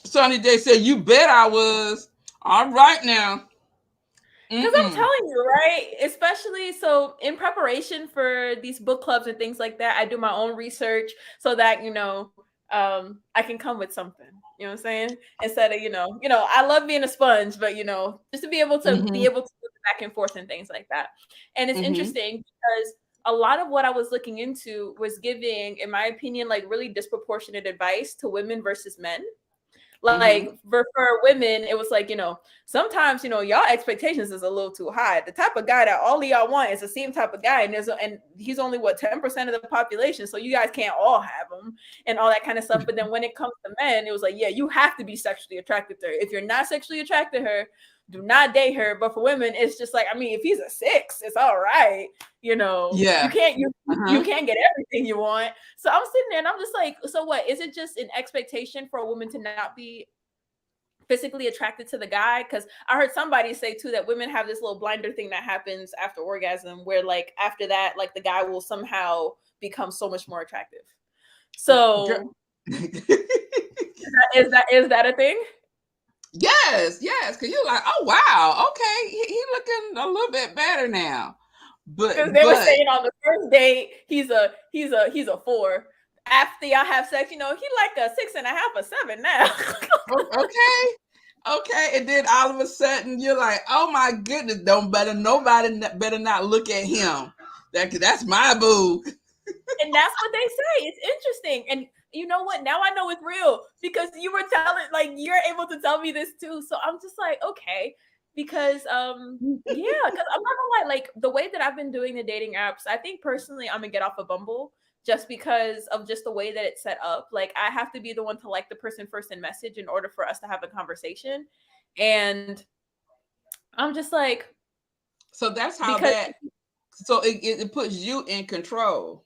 Sunny Day said, "You bet I was." All right now. Because I'm Mm-mm. telling you, right? Especially so in preparation for these book clubs and things like that, I do my own research so that, I can come with something. You know what I'm saying? Instead of, I love being a sponge, but just to be Mm-hmm. able to look back and forth and things like that. And it's Mm-hmm. interesting because a lot of what I was looking into was giving, in my opinion, like really disproportionate advice to women versus men. Mm-hmm. Like for women, it was like, sometimes, y'all expectations is a little too high. The type of guy that all of y'all want is the same type of guy. And he's only what 10% of the population. So you guys can't all have him and all that kind of stuff. But then when it comes to men, it was like, yeah, you have to be sexually attracted to her. If you're not sexually attracted to her, do not date her. But for women, it's just like, if he's a 6, it's all right. You Yeah. can't you Uh-huh. can't get everything you want. So I'm sitting there and I'm just like, so what? Is it just an expectation for a woman to not be physically attracted to the guy? Because I heard somebody say too that women have this little blinder thing that happens after orgasm where like after that, like the guy will somehow become so much more attractive. So is that a thing? Yes, yes. Cause you're like, oh wow, okay, he looking a little bit better now. Because But they were but saying on the first date he's a 4. After y'all have sex, he like a 6.5 or 7 now. okay. Okay, and then all of a sudden you're like, "Oh my goodness! Don't better nobody better not look at him. That's my boo." And that's what they say. It's interesting. And you know what? Now I know it's real because you were telling, like, you're able to tell me this too. So I'm just like, okay. Because yeah, because I'm not gonna lie, like the way that I've been doing the dating apps, I think personally I'm gonna get off of Bumble just because of just the way that it's set up. Like I have to be the one to like the person first in message in order for us to have a conversation. And I'm just like, So that's how because that. So it puts you in control.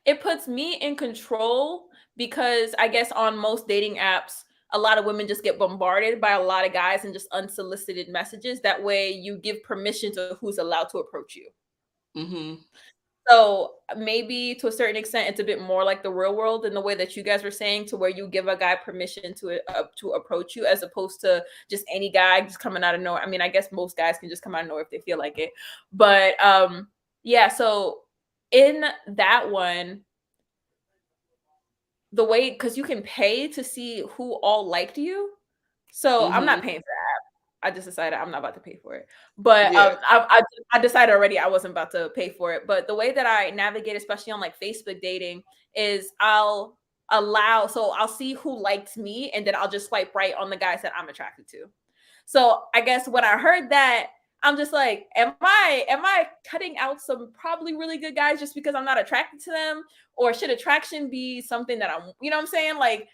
It puts me in control because I guess on most dating apps, a lot of women just get bombarded by a lot of guys and just unsolicited messages. That way, you give permission to who's allowed to approach you. Mm-hmm. So maybe to a certain extent, it's a bit more like the real world in the way that you guys were saying, to where you give a guy permission to approach you, as opposed to just any guy just coming out of nowhere. I mean, I guess most guys can just come out of nowhere if they feel like it, but yeah. So in that one, the way, because you can pay to see who all liked you. So I'm Mm-hmm. not paying for that. I just decided I'm not about to pay for it. But Yeah. I decided already I wasn't about to pay for it. But the way that I navigate, especially on like Facebook dating, is I'll see who likes me, and then I'll just swipe right on the guys that I'm attracted to. So I guess when I heard that, I'm just like, am I cutting out some probably really good guys just because I'm not attracted to them? Or should attraction be something that I'm, you know what I'm saying? Like,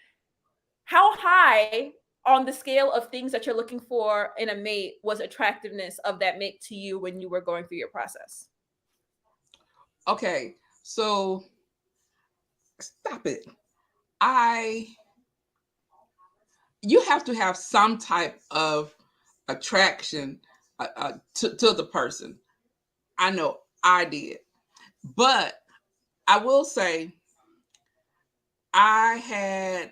how high on the scale of things that you're looking for in a mate was attractiveness of that mate to you when you were going through your process? Okay. So stop it. I You have to have some type of attraction to the person. I know I did, but I will say I had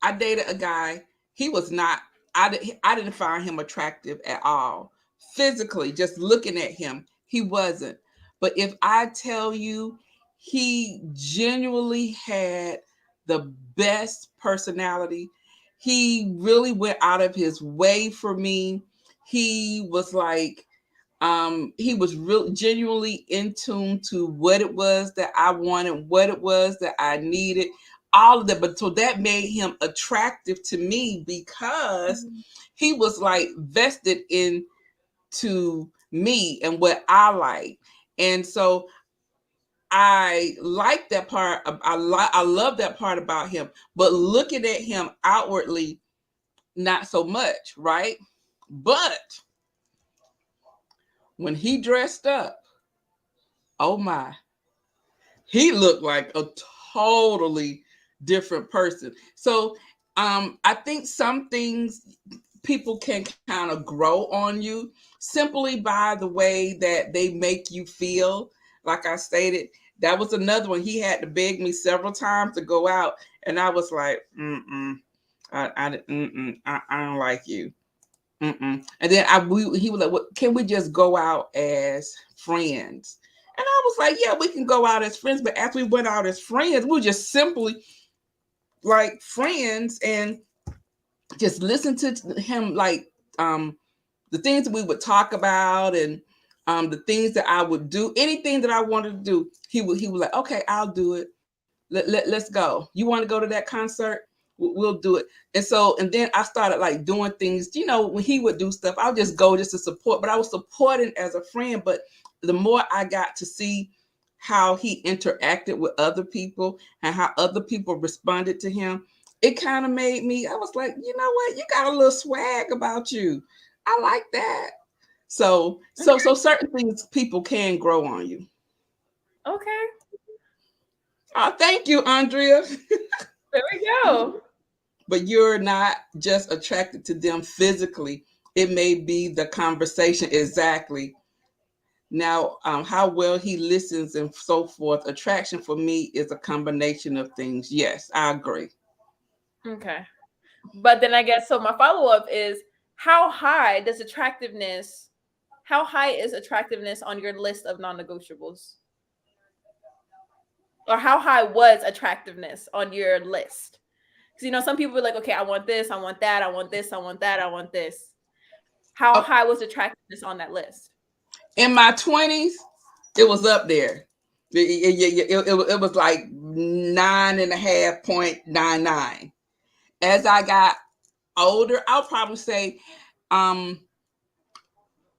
I dated a guy. He was not. I didn't find him attractive at all. Physically, just looking at him, he wasn't. But if I tell you, he genuinely had the best personality. He really went out of his way for me. He was like, he was real genuinely in tune to what it was that I wanted, what it was that I needed, all of that. But so that made him attractive to me because Mhm. he was like vested into me and what I like. And so I like that part. I love that part about him. But looking at him outwardly, not so much, right? But when he dressed up, oh my, he looked like a totally different person. So I think some things people can kind of grow on you simply by the way that they make you feel. Like I stated, that was another one. He had to beg me several times to go out, and I was like, I don't like you. And then he was like, well, "Can we just go out as friends?" And I was like, "Yeah, we can go out as friends." But after we went out as friends, we were just simply like friends and just listen to him, like the things that we would talk about and the things that I would do, anything that I wanted to do. He would like, "Okay, I'll do it. Let's go. You want to go to that concert? We'll do it." And then I started like doing things, when he would do stuff, I would just go just to support, but I was supporting as a friend. But the more I got to see how he interacted with other people and how other people responded to him, it kind of made me, I was like, you know what? You got a little swag about you. I like that. So certain things people can grow on you. Okay, Oh, thank you, Andrea. there we go. But you're not just attracted to them physically. It may be the conversation exactly. Now, how well he listens and so forth. Attraction for me is a combination of things. Yes, I agree. Okay. But then I guess so my follow-up is, how high does attractiveness how high is attractiveness on your list of non-negotiables? Or how high was attractiveness on your list? Because some people are like, okay, I want this, I want that, I want this, I want that, I want this. How Oh, high was attractiveness on that list? in my 20s, it was up there. It was like 9.5.99. As I got older, I'll probably say um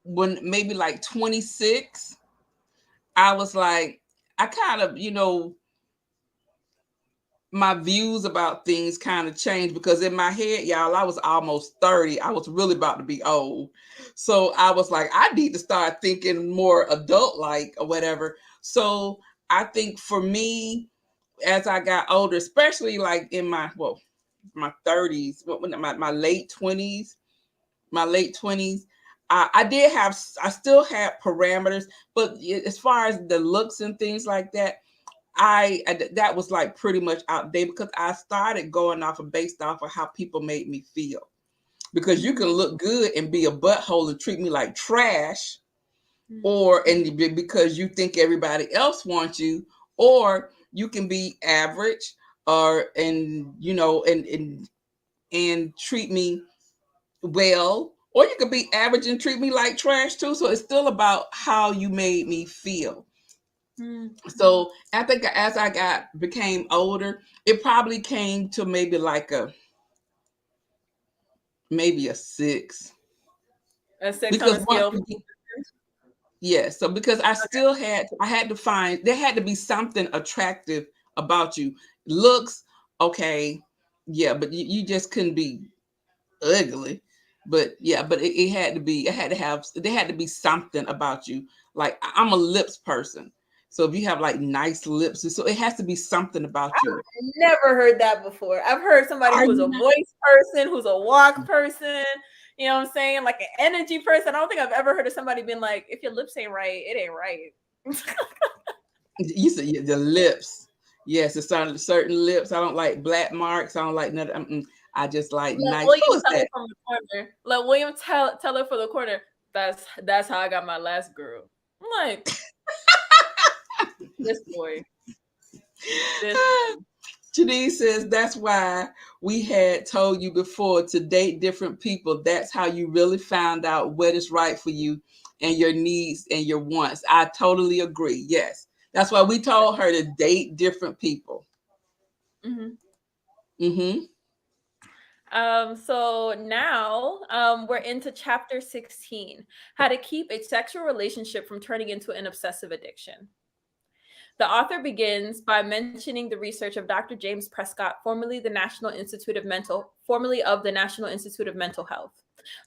when maybe like 26, I was like, I kind of, my views about things kind of changed because in my head, y'all, I was almost 30. I was really about to be old. So I was like, I need to start thinking more adult like or whatever. So I think for me, as I got older, especially like in my 30s, my late 20s, I did have, I still had parameters, but as far as the looks and things like that, that was like pretty much outdated because I started going off of based off of how people made me feel. Because you can look good and be a butthole and treat me like trash, or and because you think everybody else wants you, or you can be average, or and you know and treat me well, or you could be average and treat me like trash too. So it's still about how you made me feel. So I think as I became older, it probably came to maybe a 6. A 6 on Because a once scale. yes, so because I had to find, there had to be something attractive about you. Looks, okay, yeah, but you just couldn't be ugly. But yeah, but it had to be, it had to have, there had to be something about you. Like I'm a lips person. So if you have like nice lips, so it has to be something about you. Never heard that before. I've heard somebody Are who's a you not? voice person, who's a walk person, you know what I'm saying? Like an energy person. I don't think I've ever heard of somebody being like, if your lips ain't right, it ain't right. You said yeah, the lips. Yes, it's certain lips. I don't like black marks. I don't like nothing. I just like Let nice. Who William is tell that? her from the corner. Let William tell her for the corner. That's how I got my last girl. I'm like, this boy. This Janine says that's why we had told you before to date different people. That's how you really found out what is right for you and your needs and your wants. I totally agree. Yes. That's why we told her to date different people. mm-hmm. Mm-hmm. So now we're into chapter 16, how to keep a sexual relationship from turning into an obsessive addiction. The author begins by mentioning the research of Dr. James Prescott, formerly of the National Institute of Mental Health.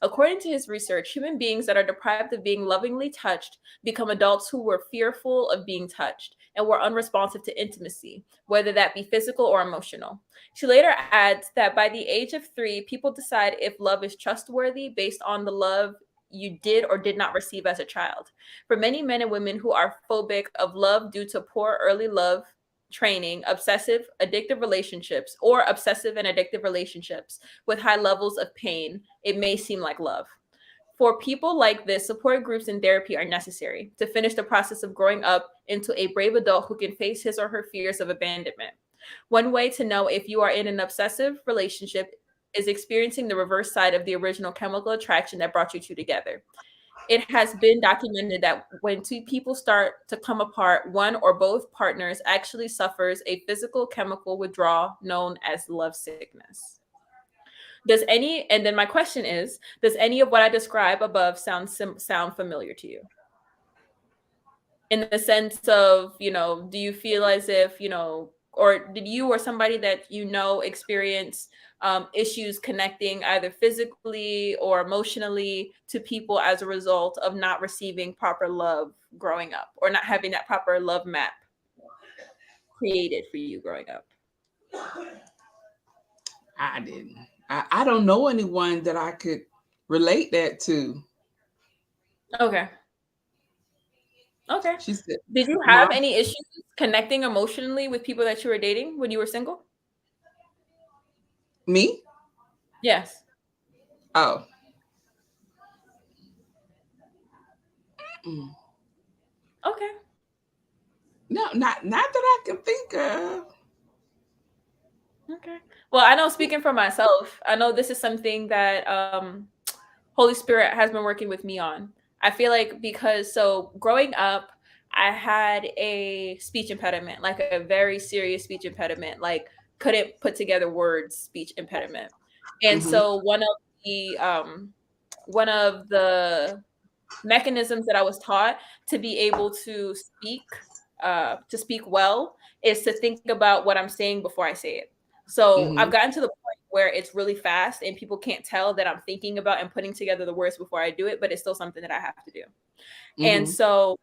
According to his research, human beings that are deprived of being lovingly touched become adults who were fearful of being touched and were unresponsive to intimacy, whether that be physical or emotional. She later adds that by the age of 3, people decide if love is trustworthy based on the love you did or did not receive as a child. For many men and women who are phobic of love due to poor early love training, obsessive and addictive relationships with high levels of pain, it may seem like love. For people like this, support groups and therapy are necessary to finish the process of growing up into a brave adult who can face his or her fears of abandonment. One way to know if you are in an obsessive relationship is experiencing the reverse side of the original chemical attraction that brought you two together. It has been documented that when two people start to come apart, one or both partners actually suffers a physical chemical withdrawal known as love sickness. And then my question is, does any of what I describe above sound familiar to you? In the sense of, do you feel as if, or did you or somebody that experience issues connecting either physically or emotionally to people as a result of not receiving proper love growing up, or not having that proper love map created for you growing up? I didn't. I don't know anyone that I could relate that to. Okay. Okay. She said, Did you have "Mom, any issues connecting emotionally with people that you were dating when you were single? me? Yes. Oh, mm. Okay. No, not that I can think of." Okay. Well, I know, speaking for myself, I know this is something that Holy Spirit has been working with me on. I feel like, because so growing up, I had a speech impediment, like a very serious speech impediment, like couldn't put together words, speech impediment. And Mm-hmm. so one of the mechanisms that I was taught to be able to speak well is to think about what I'm saying before I say it. So I've Mm-hmm. gotten to the point where it's really fast and people can't tell that I'm thinking about and putting together the words before I do it, but it's still something that I have to do. And Mm-hmm. so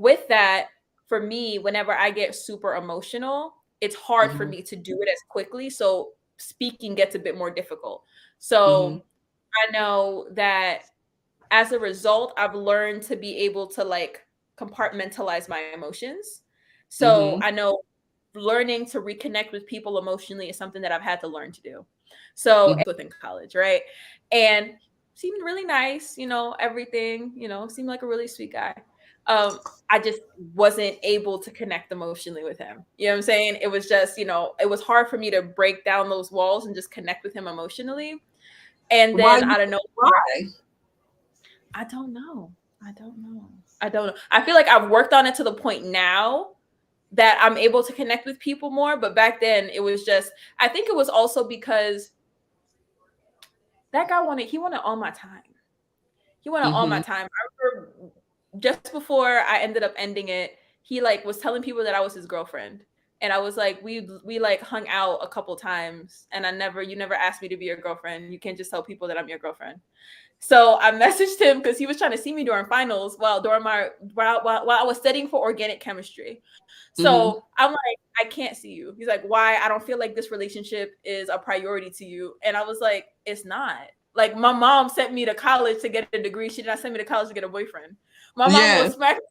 with that, for me, whenever I get super emotional, it's hard for Mm-hmm. me to do it as quickly. So speaking gets a bit more difficult. Mm-hmm. So I know that as a result, I've learned to be able to like compartmentalize my emotions. So Mm-hmm. I know learning to reconnect with people emotionally is something that I've had to learn to do. So within college, right? And seemed really nice, everything, seemed like a really sweet guy. I just wasn't able to connect emotionally with him. You know what I'm saying? It was just, it was hard for me to break down those walls and just connect with him emotionally. And Why then you out of nowhere, why? I don't know. I don't know. I don't know. I feel like I've worked on it to the point now that I'm able to connect with people more. But back then it was just, I think it was also because that guy he wanted all my time. He wanted all my Mm-hmm. time. I remember just before I ended up ending it, he like was telling people that I was his girlfriend. And I was like, we like hung out a couple times and you never asked me to be your girlfriend. You can't just tell people that I'm your girlfriend. So I messaged him because he was trying to see me during finals while I was studying for organic chemistry. Mm-hmm. So I'm like, I can't see you. He's like, why? I don't feel like this relationship is a priority to you. And I was like, it's not. Like my mom sent me to college to get a degree. She did not send me to college to get a boyfriend. My mom will Yes. smack me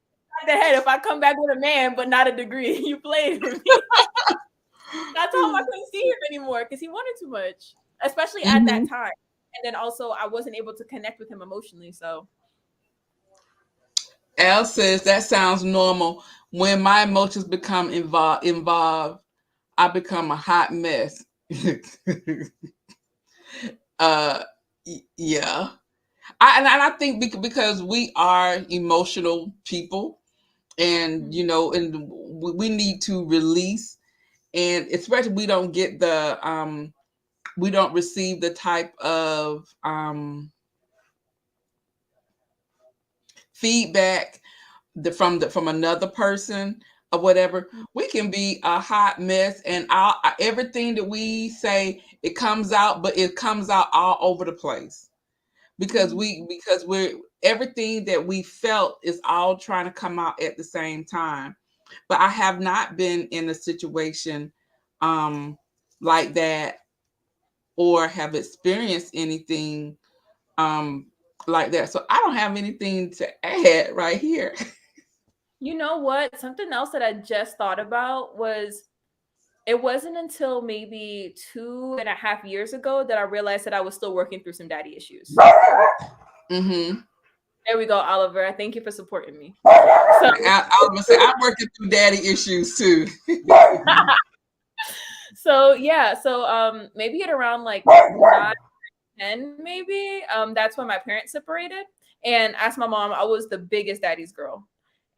in the head if I come back with a man, but not a degree. You played with me. I told him I couldn't see him anymore because he wanted too much, especially at Mm-hmm. that time. And then also I wasn't able to connect with him emotionally. So Al says that sounds normal. When my emotions become involved, I become a hot mess. uh, yeah. And I think because we are emotional people, and we need to release, and especially we don't receive the type of feedback from another person or whatever. We can be a hot mess, and everything that we say, it comes out, but it comes out all over the place because we're everything that we felt is all trying to come out at the same time. But I have not been in a situation um like that, or have experienced anything um like that. So I don't have anything to add right here. you know what? Something else that I just thought about was it wasn't until maybe 2.5 years ago that I realized that I was still working through some daddy issues. Mm-hmm. There we go, Oliver. I thank you for supporting me. So, I was gonna say I'm working through daddy issues too. so yeah, so maybe at around like 9, 10, maybe that's when my parents separated. And as my mom, I was the biggest daddy's girl.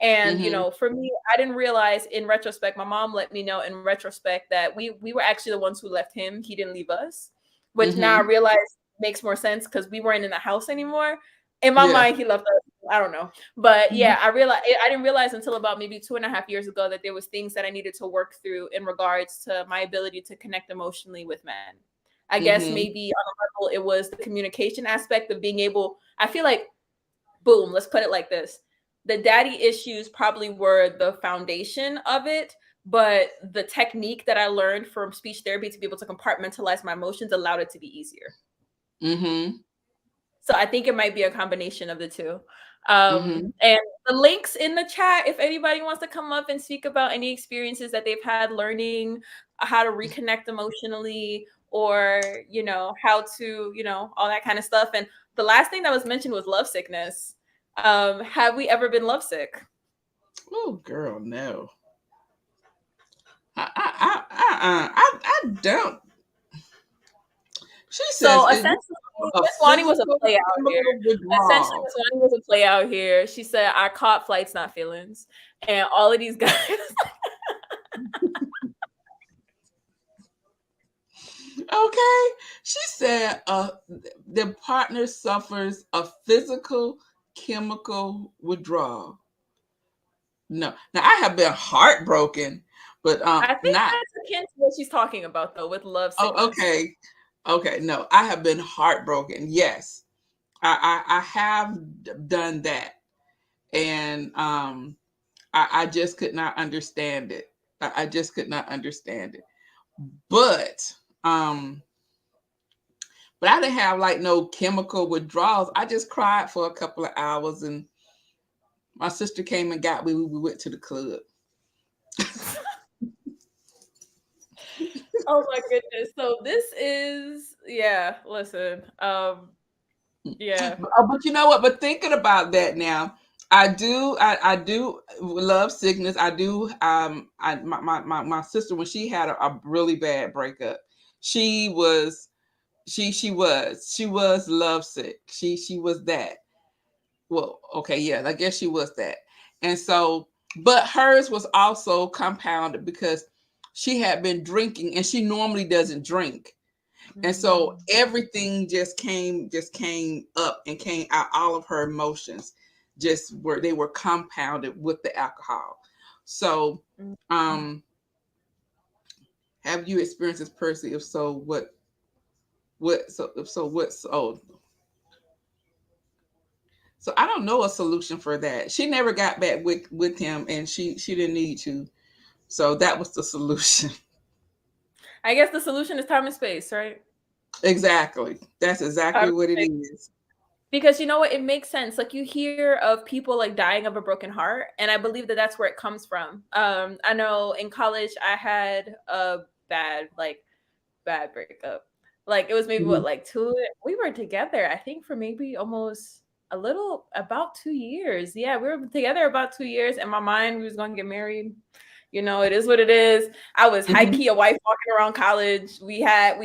And Mm-hmm. for me, I didn't realize in retrospect, my mom let me know in retrospect that we were actually the ones who left him. He didn't leave us, which now I Mm-hmm. realize makes more sense because we weren't in the house anymore. In my Yeah. mind, he left us. I don't know, but Mm-hmm. yeah, I didn't realize until about maybe 2.5 years ago that there was things that I needed to work through in regards to my ability to connect emotionally with men. I guess Mm-hmm. maybe on a level it was the communication aspect of being able. I feel like boom, let's put it like this. The daddy issues probably were the foundation of it, but the technique that I learned from speech therapy to be able to compartmentalize my emotions allowed it to be easier. Mm-hmm. So I think it might be a combination of the two. Mm-hmm. And the links in the chat, if anybody wants to come up and speak about any experiences that they've had learning how to reconnect emotionally, or how to all that kind of stuff. And the last thing that was mentioned was love sickness. Have we ever been lovesick? Oh, girl, no. I don't. She says So it's essentially, a Miss Wani was a physical play out here. chemical Essentially, withdrawal. Miss Wani was a play out here. She said, "I caught flights, not feelings," and all of these guys. Okay. She said the partner suffers a physical chemical withdrawal. No. Now I have been heartbroken, but I think not that's akin to what she's talking about, though, with love oh sickness. okay. Okay, no. I have been heartbroken. Yes. I have done that. And I just could not understand it. I just could not understand it. But um, but I didn't have like no chemical withdrawals. I just cried for a couple of hours, and my sister came and got me. We went to the club. Oh my goodness. So this is, yeah, listen. Yeah. But you know what? But thinking about that now, I do love sickness. I do my sister, when she had a really bad breakup, she was she was lovesick. She was that. Well, okay, yeah, I guess she was that. And so, but hers was also compounded because she had been drinking, and she normally doesn't drink. And so Mm, everything just came up and came out. All of her emotions just were, they were compounded with the alcohol. So mm, mm. um have you experienced this personally? If so, what so if so what so so I don't know a solution for that. She never got back with him, and she didn't need to. So that was the solution. I guess the solution is time and space, right? Exactly. That's Time exactly and what it space. is. Because you know what, it makes sense. Like you hear of people like dying of a broken heart, and I believe that that's where it comes from. I know in college I had a bad like bad breakup. Like it was maybe what Mhm. like two. We were together, I think, for maybe almost a little about 2 years. Yeah, we were together about 2 years. In my mind, we was going to get married. You know, it is what it is. I was high Mhm. key a wife walking around college. We had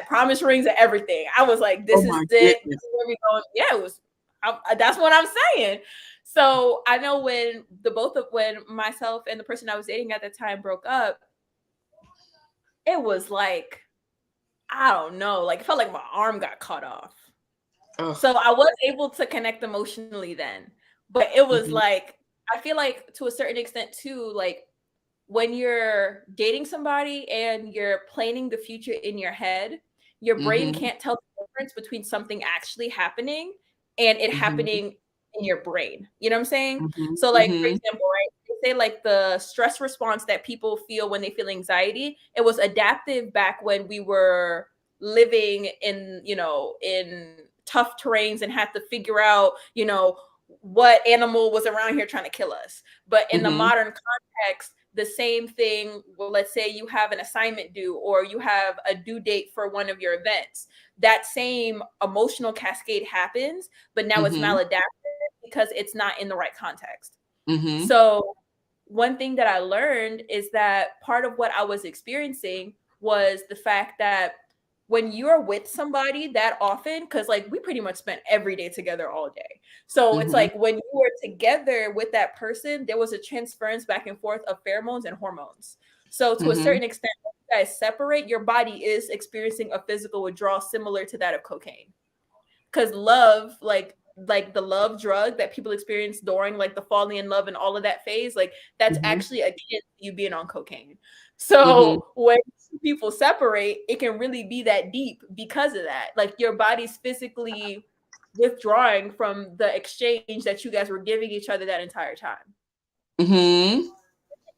promise rings and everything. I was like, Oh this is my it. This goodness. is where we going. Yeah, it was. That's what I'm saying. So I know when myself and the person I was dating at the time broke up, it was like I don't know, like it felt like my arm got cut off. Oh. So I was able to connect emotionally then, but it was Mhm. like I feel like to a certain extent too, like when you're dating somebody and you're planning the future in your head, your brain Mhm. can't tell the difference between something actually happening and it Mhm. happening in your brain. You know what I'm saying? Mhm. So, like, for Mhm. example, right? They say like the stress response that people feel when they feel anxiety, it was adaptive back when we were living in, in tough terrains and had to figure out, what animal was around here trying to kill us. But in the Mhm. modern context, the same thing, well, let's say you have an assignment due or you have a due date for one of your events, that same emotional cascade happens, but now it's Mhm. maladaptive because it's not in the right context. Mhm. So one thing that I learned is that part of what I was experiencing was the fact that when you're with somebody that often, because like we pretty much spent every day together all day. So it's Mhm. like when you were together with that person, there was a transference back and forth of pheromones and hormones. So to a Mhm. certain extent, when you guys separate, your body is experiencing a physical withdrawal similar to that of cocaine. Because love, like the love drug that people experience during like the falling in love and all of that phase, like that's Mhm. actually akin to you being on cocaine. Mhm. So when people separate, it can really be that deep because of that. Like your body's physically withdrawing from the exchange that you guys were giving each other that entire time. Mhm.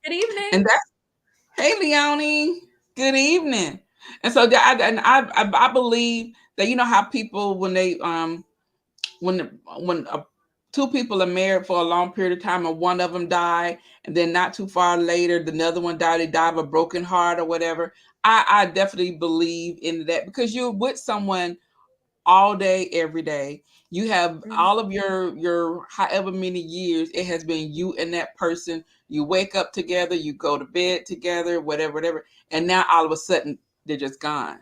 Good evening. And that's, hey, Leonie. Good evening. And so I believe that, you know how people, when they when two people are married for a long period of time and one of them died, and then not too far later the other one died, they died of a broken heart or whatever. I definitely believe in that, because you're with someone all day every day. You have Mhm. all of your however many years it has been you and that person. You wake up together, you go to bed together, whatever, and now all of a sudden they're just gone.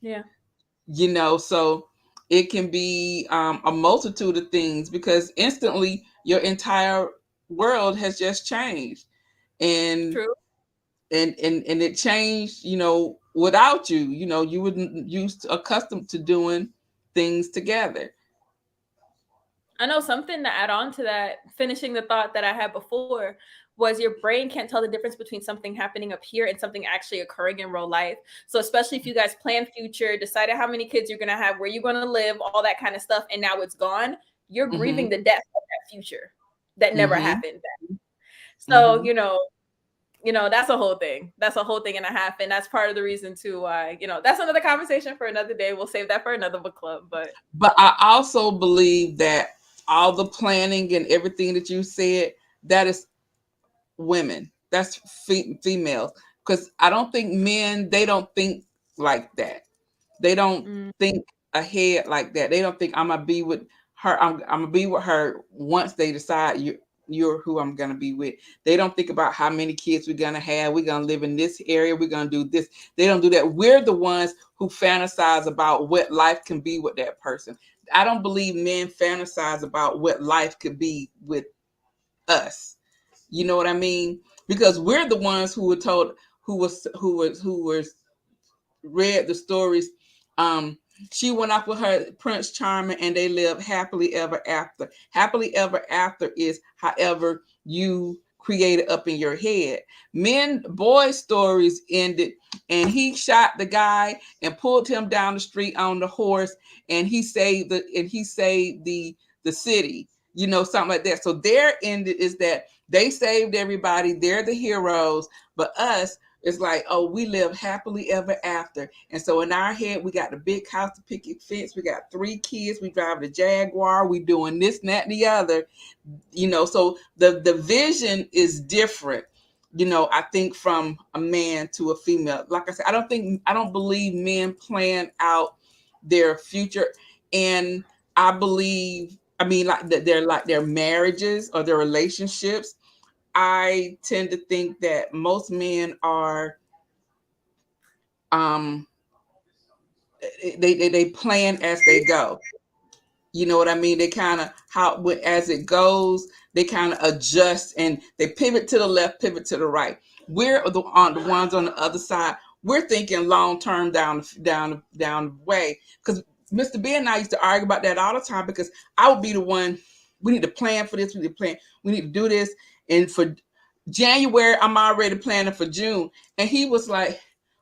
Yeah, So it can be a multitude of things, because instantly your entire world has just changed, and true. and it changed, without you. You wouldn't used accustomed to doing things together. I know something to add on to that, finishing the thought that I had before, was your brain can't tell the difference between something happening up here and something actually occurring in real life. So especially if you guys plan future, decided how many kids you're going to have, where you're going to live, all that kind of stuff, and now it's gone, you're grieving Hmm. the death of that future. that never Mm-hmm. happened. So, Mm-hmm. that's a whole thing. That's a whole thing and a half. And that's part of the reason too why, that's another conversation for another day. We'll save that for another book club. But But I also believe that all the planning and everything that you said, that is women. That's females. Because I don't think men, they don't think like that. They don't mm, think ahead like that. They don't think I'm gonna be with her. I'm gonna be with her once they decide you're who I'm gonna be with. They don't think about how many kids we're gonna have. We're gonna live in this area. We're gonna do this. They don't do that. We're the ones who fantasize about what life can be with that person. I don't believe men fantasize about what life could be with us. You know what I mean? Because we're the ones who were told, who was read the stories. Um, she went off with her Prince Charming and they lived happily ever after. Happily ever after is however you create it up in your head. Boys' stories ended and he shot the guy and pulled him down the street on the horse and he saved the city. Something like that. So their end is that they saved everybody. They're the heroes, but us, it's like, oh, we live happily ever after. And so in our head, we got the big house, the picket fence. We got 3 kids. We drive the Jaguar. We doing this, and that, and the other. So the vision is different. I think from a man to a female. Like I said, I don't believe men plan out their future, and I believe, I mean, like that they're like their marriages or their relationships. I tend to think that most men are um they plan as they go. You know what I mean? They kind of how as it goes, they kind of adjust and they pivot to the left, pivot to the right. We're on the ones on the other side. We're thinking long term down the way. Because Mr. B and I used to argue about that all the time because I would be the one. We need to plan for this. We need to plan. We need to do this. And for January, I'm already planning for June. And he was like,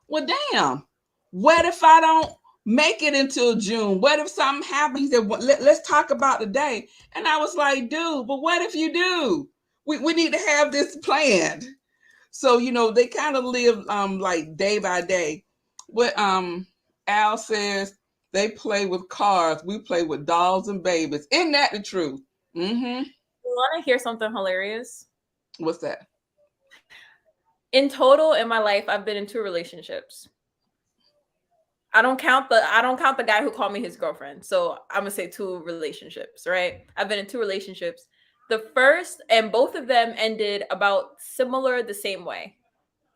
"Well, damn. What if I don't make it until June? What if something happens?" He said, well, let's talk about the day. And I was like, dude, but what if you do? We need to have this planned. So, they kind of live like day by day. What Al says, they play with cars, we play with dolls and babies. Isn't that the truth? Mm-hmm. you want to hear something hilarious? What's that? In total, in my life, I've been in 2 relationships. I don't count the guy who called me his girlfriend. So I'm gonna say 2 relationships, right? I've been in 2 relationships. The first and both of them ended about similar the same way.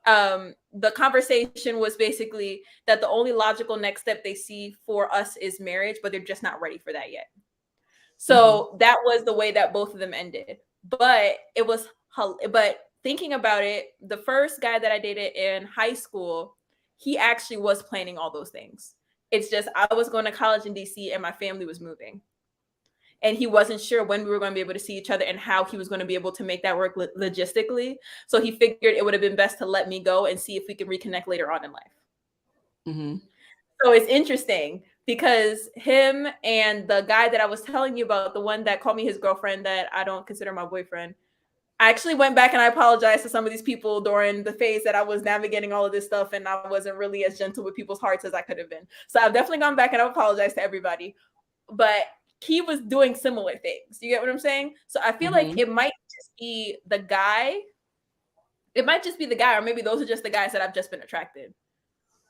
The conversation was basically that the only logical next step they see for us is marriage, but they're just not ready for that yet. Mm-hmm. So that was the way that both of them ended. But but thinking about it, the first guy that I dated in high school, he actually was planning all those things. It's just I was going to college in DC and my family was moving. And he wasn't sure when we were going to be able to see each other and how he was going to be able to make that work logistically. So he figured it would have been best to let me go and see if we could reconnect later on in life. Mm-hmm. So it's interesting because him and the guy that I was telling you about, the one that called me his girlfriend that I don't consider my boyfriend, I actually went back and I apologized to some of these people during the phase that I was navigating all of this stuff and I wasn't really as gentle with people's hearts as I could have been. So I've definitely gone back and I've apologized to everybody. But he was doing similar things. You get what I'm saying? So I feel like Mm-hmm. it might just be the guy. It might just be the guy, or maybe those are just the guys that I've just been attracted.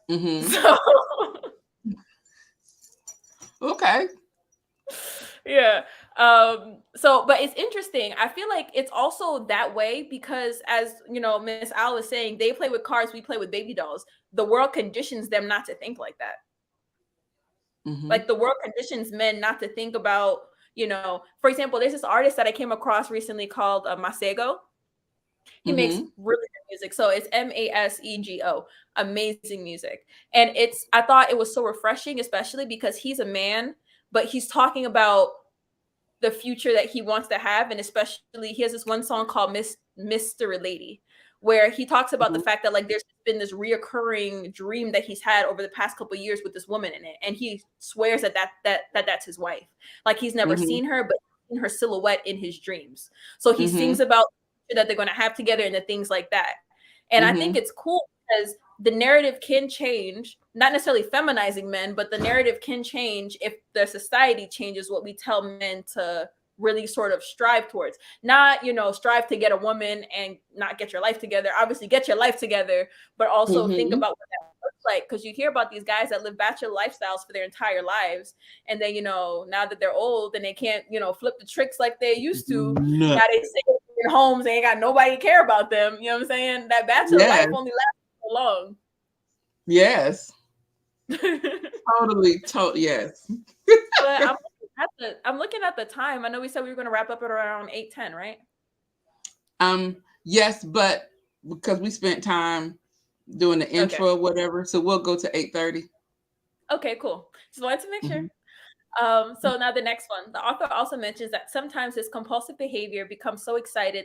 Mm-hmm. So Okay. yeah. But it's interesting. I feel like it's also that way because as Miss Al was saying, they play with cars, we play with baby dolls. The world conditions them not to think like that. Mm-hmm. Like the world conditions men not to think about, for example, there's this artist that I came across recently called Masego. He makes Mm-hmm. really good music. So it's Masego, amazing music. And I thought it was so refreshing, especially because he's a man, but he's talking about the future that he wants to have. And especially he has this one song called Mr. Lady, where he talks about the Mm-hmm. fact that like there's been this reoccurring dream that he's had over the past couple of years with this woman in it. And he swears that that's his wife. Like he's never Mm-hmm. seen her, but seen her silhouette in his dreams. So he Mhm. sings about that they're going to have together and the things like that. And I think Mhm. it's cool because the narrative can change, not necessarily feminizing men, but the narrative can change if the society changes what we tell men to really sort of strive towards. Not, strive to get a woman and not get your life together. Obviously, get your life together, but also think Mhm. about what that looks like. Because you hear about these guys that live bachelor lifestyles for their entire lives. And then, now that they're old and they can't, flip the tricks like they used to, No. now they sit in homes, they ain't got nobody to care about them. You know what I'm saying? That bachelor life Yes. only lasts so long. Yes. But Totally. Yes. I'm looking at the time. I know we said we were going to wrap up at around 8:10, right? Yes, but because we spent time doing the Okay. intro or whatever, so we'll go to 8:30. Okay, cool. Just wanted to make sure. Mhm. So now the next one. The author also mentions that sometimes his compulsive behavior becomes so exciting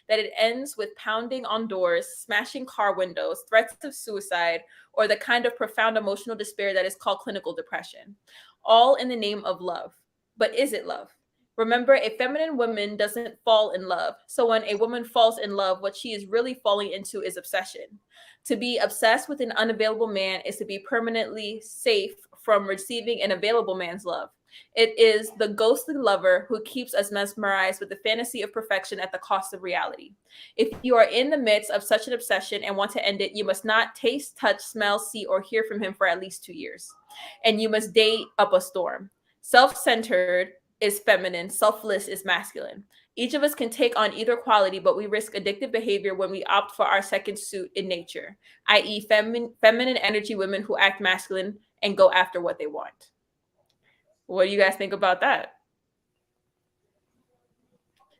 that it ends with pounding on doors, smashing car windows, threats of suicide, or the kind of profound emotional despair that is called clinical depression. All in the name of love. But is it love? Remember, a feminine woman doesn't fall in love. So when a woman falls in love, what she is really falling into is obsession. To be obsessed with an unavailable man is to be permanently safe from receiving an available man's love. It is the ghostly lover who keeps us mesmerized with the fantasy of perfection at the cost of reality. If you are in the midst of such an obsession and want to end it, you must not taste, touch, smell, see, or hear from him for at least 2 years. And you must date up a storm. Self centered is feminine, selfless is masculine. Each of us can take on either quality, but we risk addictive behavior when we opt for our second suit in nature, i.e., feminine energy women who act masculine and go after what they want. What do you guys think about that?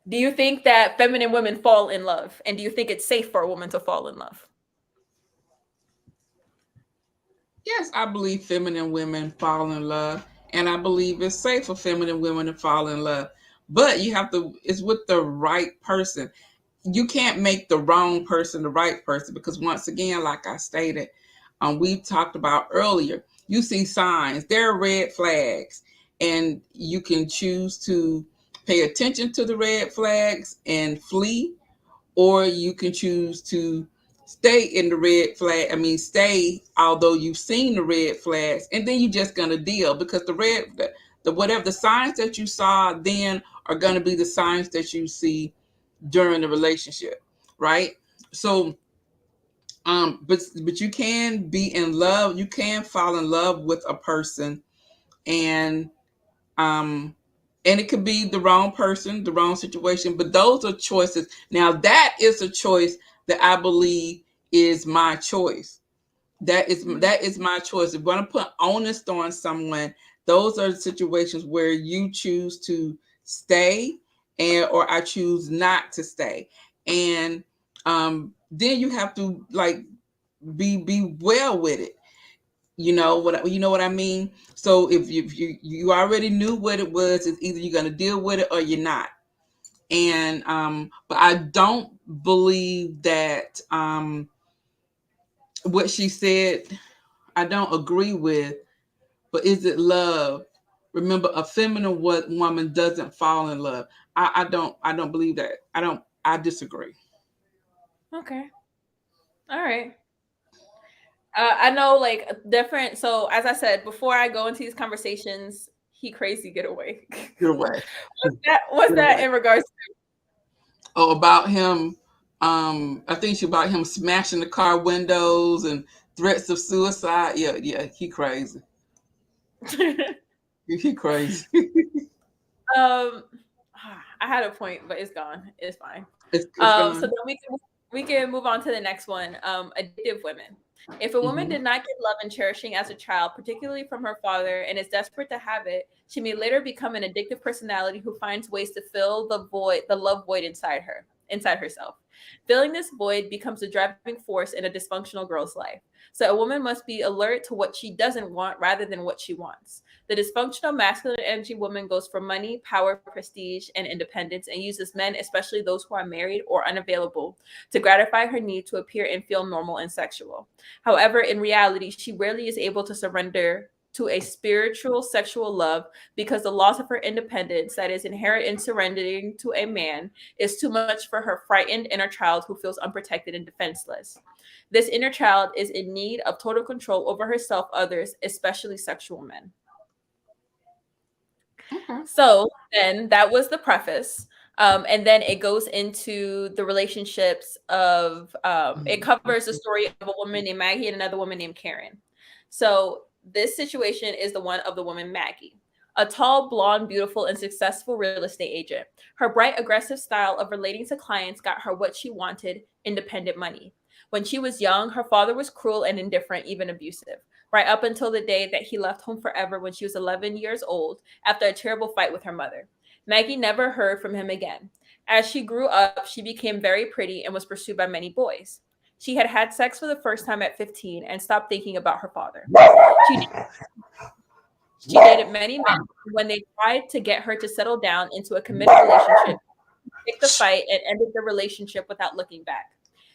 Do you think that feminine women fall in love? And do you think it's safe for a woman to fall in love? Yes, I believe feminine women fall in love, and I believe it's safe for feminine women to fall in love. But you have to, it's with the right person. You can't make the wrong person the right person because, once again, like I stated, we talked about earlier, you see signs, there are red flags, and you can choose to pay attention to the red flags and flee, or you can choose to stay in the red flag. I mean, stay although you've seen the red flags, and then you're just gonna deal because the whatever the signs that you saw then are gonna be the signs that you see during the relationship, right? So, but you can be in love. You can fall in love with a person, and um and it could be the wrong person, the wrong situation, but those are choices. Now that is a choice that I believe is my choice. That is my choice. If we're going to put onus on someone, those are the situations where you choose to stay, and or I choose not to stay. And then you have to like be well with it. You know what I mean. So if you already knew what it was, it's either you're going to deal with it or you're not. And but I don't believe that what she said, I don't agree with. But is it love? Remember, a feminine woman doesn't fall in love. I don't believe that. I disagree. Okay. All right. I know like different. So as I said before, I go into these conversations. He crazy get away. Get away. What's Get that away. in regards Oh, about him. I think it's about him smashing the car windows and threats of suicide. Yeah, yeah, he crazy. to? He crazy. um, I had a point, but it's gone. It's fine. It's So gone. then we can move on to the next one. Addictive women. If a woman Hmm. did not get love and cherishing as a child, particularly from her father, and is desperate to have it, she may later become an addictive personality who finds ways to fill the love void inside herself. Filling this void becomes a driving force in a dysfunctional girl's life. So a woman must be alert to what she doesn't want rather than what she wants. The dysfunctional masculine energy woman goes for money, power, prestige, and independence and uses men, especially those who are married or unavailable, to gratify her need to appear and feel normal and sexual. However, in reality, she rarely is able to surrender to a spiritual sexual love because the loss of her independence that is inherent in surrendering to a man is too much for her frightened inner child who feels unprotected and defenseless. This inner child is in need of total control over herself, others, especially sexual men. Okay. So then that was the preface. And then it goes into the relationships of, it covers the story of a woman named Maggie and another woman named Karen. So this situation is the one of the woman Maggie, a tall, blonde, beautiful, and successful real estate agent. Her bright, aggressive style of relating to clients got her what she wanted: independent money. When she was young, her father was cruel and indifferent, even abusive, right up until the day that he left home forever when she was 11 years old after a terrible fight with her mother. Maggie never heard from him again. As she grew up, she became very pretty and was pursued by many boys. She had had sex for the first time at 15 and stopped thinking about her father. She, she dated many men. When they tried to get her to settle down into a committed relationship, she picked the fight and ended the relationship without looking back.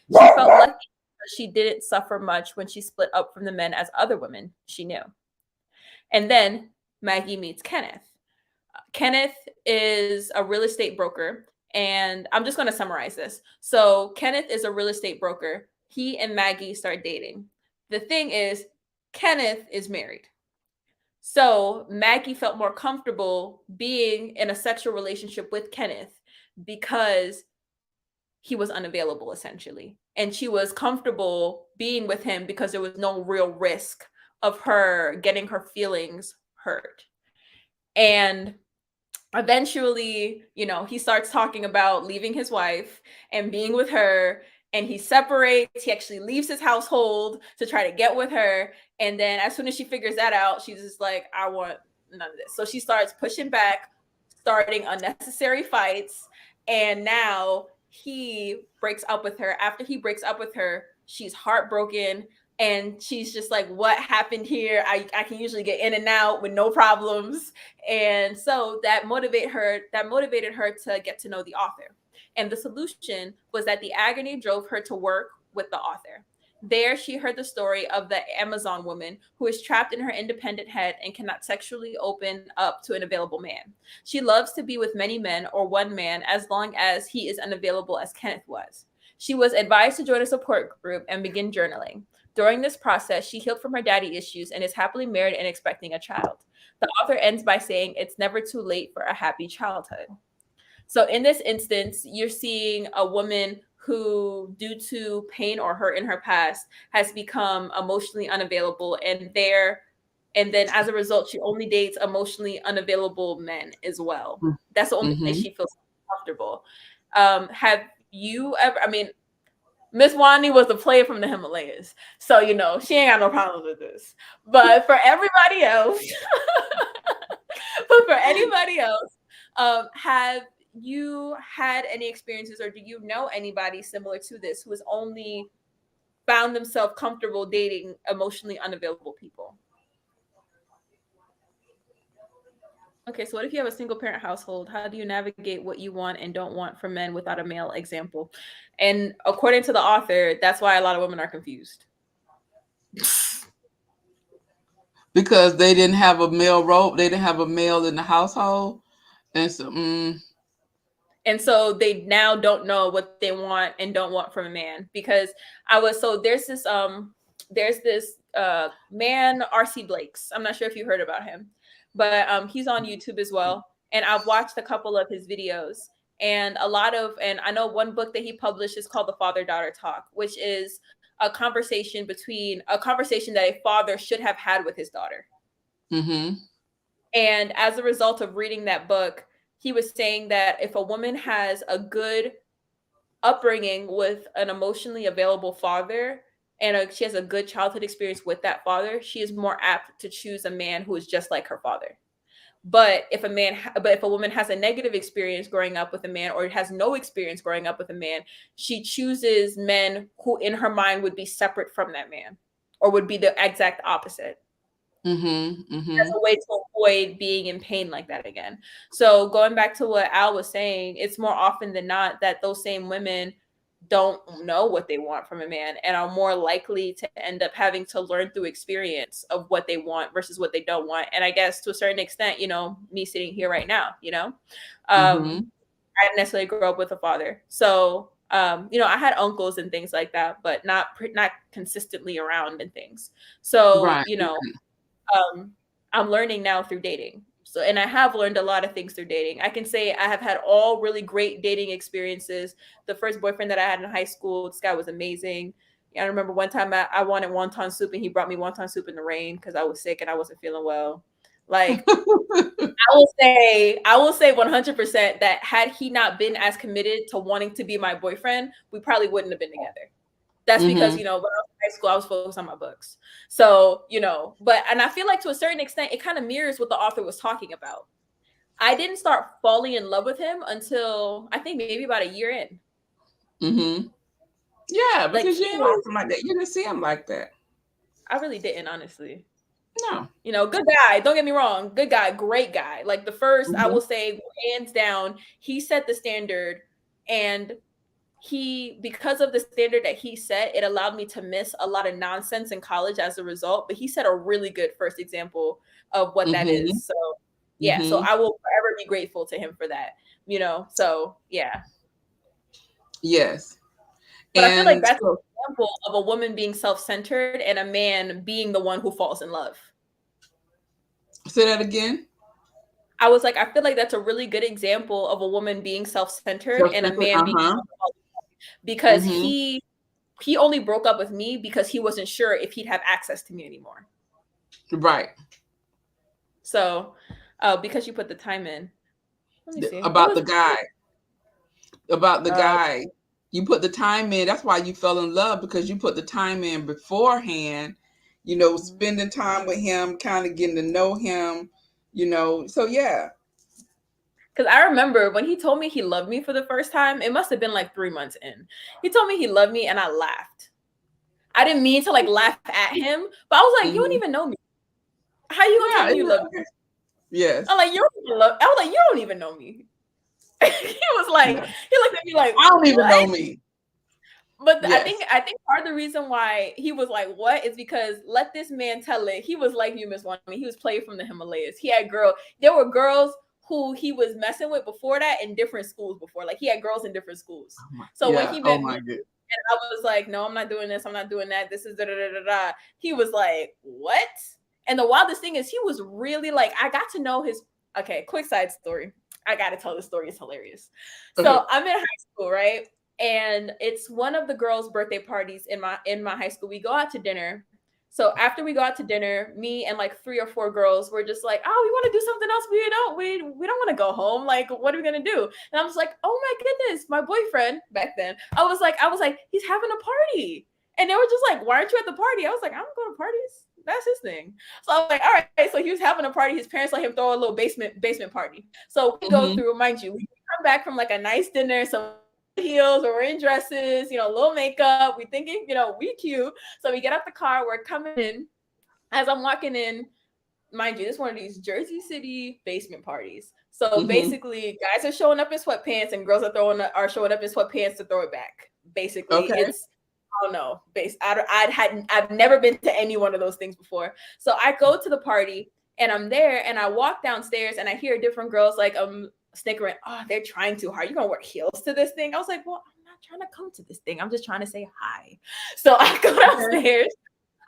She felt lucky because she didn't suffer much when she split up from the men as other women she knew. And then Maggie meets Kenneth. Kenneth is a real estate broker. And I'm just going to summarize this. So, Kenneth is a real estate broker. He and Maggie start dating. The thing is, Kenneth is married. So, Maggie felt more comfortable being in a sexual relationship with Kenneth because he was unavailable, essentially. And she was comfortable being with him because there was no real risk of her getting her feelings hurt. And eventually, he starts talking about leaving his wife and being with her, and he separates. He actually leaves his household to try to get with her. And then as soon as she figures that out, she's just like, I want none of this. So she starts pushing back, starting unnecessary fights. And now he breaks up with her. After he breaks up with her, she's heartbroken. And she's just like, what happened here? I can usually get in and out with no problems. And so that motivated her to get to know the author. And the solution was that the agony drove her to work with the author. There, she heard the story of the Amazon woman who is trapped in her independent head and cannot sexually open up to an available man. She loves to be with many men or one man as long as he is unavailable, as Kenneth was. She was advised to join a support group and begin journaling. During this process, she healed from her daddy issues and is happily married and expecting a child. The author ends by saying it's never too late for a happy childhood. So in this instance, you're seeing a woman who, due to pain or hurt in her past, has become emotionally unavailable, and then as a result, she only dates emotionally unavailable men as well. That's the only way she feels comfortable. Have you ever? I mean, Miss Wani was a player from the Himalayas, so she ain't got no problems with this. But for everybody else, have you had any experiences, or do you know anybody similar to this who has only found themselves comfortable dating emotionally unavailable people? Okay, so what if you have a single parent household? How do you navigate what you want and don't want from men without a male example? And according to the author, that's why a lot of women are confused. Because they didn't have a male role, they didn't have a male in the household, and so And so they now don't know what they want and don't want from a man. Because there's this man, RC Blakes. I'm not sure if you heard about him, but he's on YouTube as well. And I've watched a couple of his videos, and I know one book that he published is called The Father-Daughter Talk, which is a conversation that a father should have had with his daughter. mm-hmm. And as a result of reading that book, he was saying that if a woman has a good upbringing with an emotionally available father and she has a good childhood experience with that father, she is more apt to choose a man who is just like her father. But if a woman has a negative experience growing up with a man, or has no experience growing up with a man, she chooses men who in her mind would be separate from that man, or would be the exact opposite. As a way to avoid being in pain like that again. So going back to what Al was saying, it's more often than not that those same women don't know what they want from a man and are more likely to end up having to learn through experience of what they want versus what they don't want. And I guess to a certain extent, me sitting here right now, Mm-hmm. I didn't necessarily grow up with a father. So, I had uncles and things like that, but not consistently around and things. So, Right. I'm learning now through dating. So, and I have learned a lot of things through dating. I can say I have had all really great dating experiences. The first boyfriend that I had in high school, this guy was amazing. I remember one time I wanted wonton soup and he brought me wonton soup in the rain because I was sick and I wasn't feeling well. Like, I will say 100% that had he not been as committed to wanting to be my boyfriend, we probably wouldn't have been together. That's because, Mm-hmm. when I was in high school, I was focused on my books. So, and I feel like to a certain extent, it kind of mirrors what the author was talking about. I didn't start falling in love with him until I think maybe about a year in. Mm-hmm. Yeah, Like, because you ain't like him like that. You didn't see him like that. I really didn't, honestly. No. Good guy. Don't get me wrong. Good guy, great guy. Like the first, I Mm-hmm. will say, hands down, he set the standard, and because of the standard that he set, it allowed me to miss a lot of nonsense in college as a result. But he set a really good first example of what that Mm-hmm. is. So yeah, so Mm-hmm. I will forever be grateful to him for that. So yeah. Yes. But I feel like And that's so, an example of a woman being self-centered and a man being the one who falls in love. say that again. I was like, I feel like that's a really good example of a woman being self-centered and a Self-centered. man being Uh-huh. because Mm-hmm. he only broke up with me because he wasn't sure if he'd have access to me anymore. Right. So, because you put the time in. Let me see. What About was the guy. About the uh guy. You put the time in. That's why you fell in love, because you put the time in beforehand, spending time with him, kind of getting to know him. So yeah. because I remember when he told me he loved me for the first time, it must have been like 3 months in. He told me he loved me and I laughed. I didn't mean to like laugh at him, but I was like, you don't Mm-hmm. even know me. How you gonna tell Yeah. me you love me? Okay. Yes. I'm like, you don't even love. I was like, you don't even know me. He was like, Yeah. he looked at me like, I don't even know what? me. But I Yes. think I think part of the reason why he was like, "What?" is because let this man tell it. He was like you, Miss Wani. He was playing from the Himalayas. He had There were girls who he was messing with before that in different schools before. Like he had girls in different schools. Oh my, So when yeah. he Oh met me, my god. and I was like, "No, I'm not doing this. I'm not doing that. This is da da da da da." He was like, "What?" And the wildest thing is, he was really like, I got to know his. Okay, quick side story. I got to tell this story. It's hilarious. Okay. So I'm in high school, right? And it's one of the girls' birthday parties in my high school. We go out to dinner. So after we go out to dinner, me and like 3 or 4 girls were just like, "Oh, we want to do something else. We don't want to go home. Like, what are we gonna do?" And I was like, "Oh my goodness, my boyfriend back then." I was like, he's having a party, and they were just like, "Why aren't you at the party?" I was like, "I don't go to parties. That's his thing." So I was like, "All right." So he was having a party. His parents let him throw a little basement party. So we go Mm-hmm. through, mind you, we come back from like a nice dinner. So heels or we're in dresses, little makeup. We thinking, we cute. So we get out the car, we're coming in. As I'm walking in, mind you, this is one of these Jersey City basement parties. So Mm-hmm. basically, guys are showing up in sweatpants and girls are showing up in sweatpants to throw it back. Basically, Okay. it's I don't know. I've never been to any one of those things before. So I go to the party and I'm there and I walk downstairs and I hear different girls like snickering. Oh, they're trying too hard. You're gonna wear heels to this thing? I was like, well, I'm not trying to come to this thing. I'm just trying to say hi. So I go Okay. downstairs.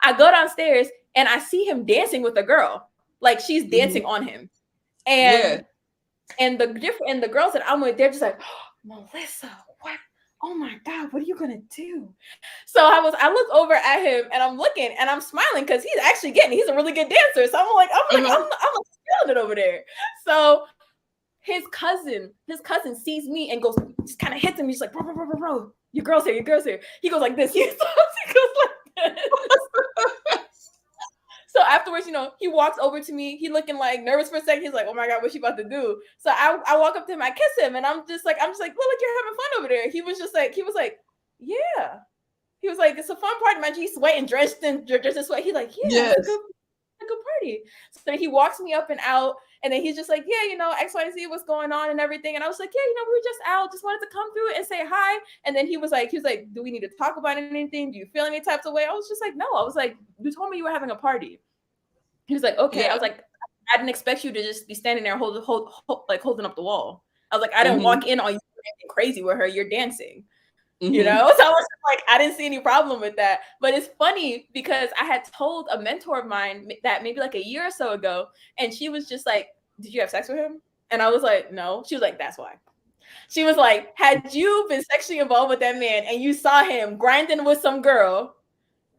I go downstairs and I see him dancing with a girl. Like she's Mm-hmm. dancing on him. Yeah. And the girls that I'm with, they're just like, oh, Melissa, what? Oh my God, what are you gonna do? So I look over at him and I'm looking and I'm smiling because he's a really good dancer. So Uh-huh. I'm feeling it over there. So his cousin sees me and goes, just kind of hits him. He's like, bro, your girl's here, your girl's here. He goes like this. He goes like this. So afterwards, he walks over to me. He looking like nervous for a second. He's like, "Oh my God, what's she about to do?" So I walk up to him, I kiss him, and I'm just like, "Look, you're having fun over there." He was like, "Yeah." He was like, "It's a fun party, man. He's sweating, dressed in sweat." He's like, "Yeah, Yes. it's a a party. So then he walks me up and out, and then he's just like, yeah, X, Y, and Z, what's going on and everything. And I was like, yeah, we were just out, just wanted to come through and say hi. And then he was like, do we need to talk about anything? Do you feel any types of way? I was just like, no. I was like, you told me you were having a party. He was like, okay. I Yeah. was like, I didn't expect you to just be standing there holding up the wall. I was like, I didn't Mm-hmm. walk in on you acting crazy with her. You're dancing. Mm-hmm. So I was just like, I didn't see any problem with that. But it's funny because I had told a mentor of mine that maybe like a year or so ago, and she was just like, did you have sex with him? And I was like, no. She was like, that's why. She was like, had you been sexually involved with that man and you saw him grinding with some girl,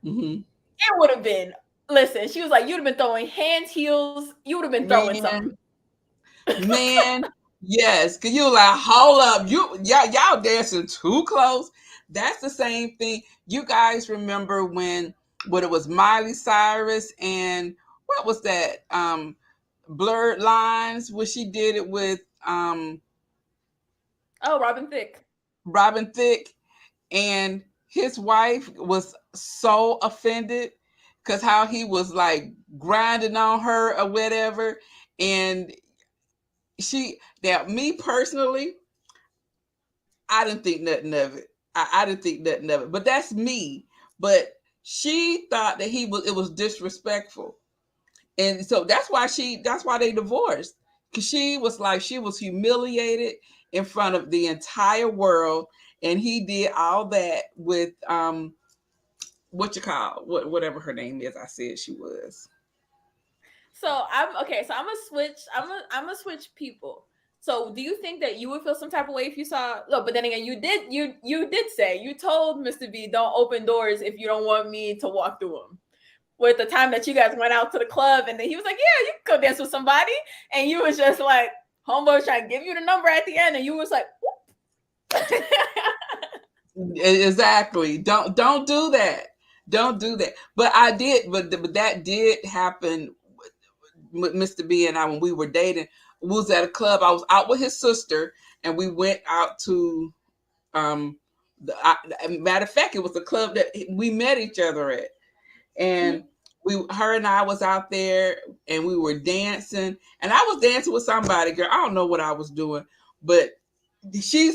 Mm-hmm. it would have been, listen, she was like, you'd have been throwing hands, heels, you would have been throwing something. Man, man, yes. Cause you were like, hold up, y'all dancing too close. That's the same thing. You guys remember when it was Miley Cyrus and what was that? Blurred Lines, where she did it with Oh, Robin Thicke. Robin Thicke, and his wife was so offended because how he was like grinding on her or whatever, and me personally, I didn't think nothing of it. I didn't think nothing of it, but that's me. But she thought that it was disrespectful, and so that's why they divorced, because she was humiliated in front of the entire world, and he did all that with what you call whatever her name is. I said she was. So I'm okay. So I'm gonna switch. I'm gonna switch people. So do you think that you would feel some type of way if you saw? No, but then again, you did say you told Mr. B, don't open doors if you don't want me to walk through them. With the time that you guys went out to the club, and then he was like, yeah, you can go dance with somebody, and you was just like, homeboy was trying to give you the number at the end, and you was like, Exactly. Don't do that. Don't do that. But I did. But that did happen with Mr. B and I when we were dating. We was at a club. I was out with his sister, and we went out to um. Matter of fact, it was a club that we met each other at, and her and I was out there, and we were dancing, and I was dancing with somebody, girl. I don't know what I was doing, but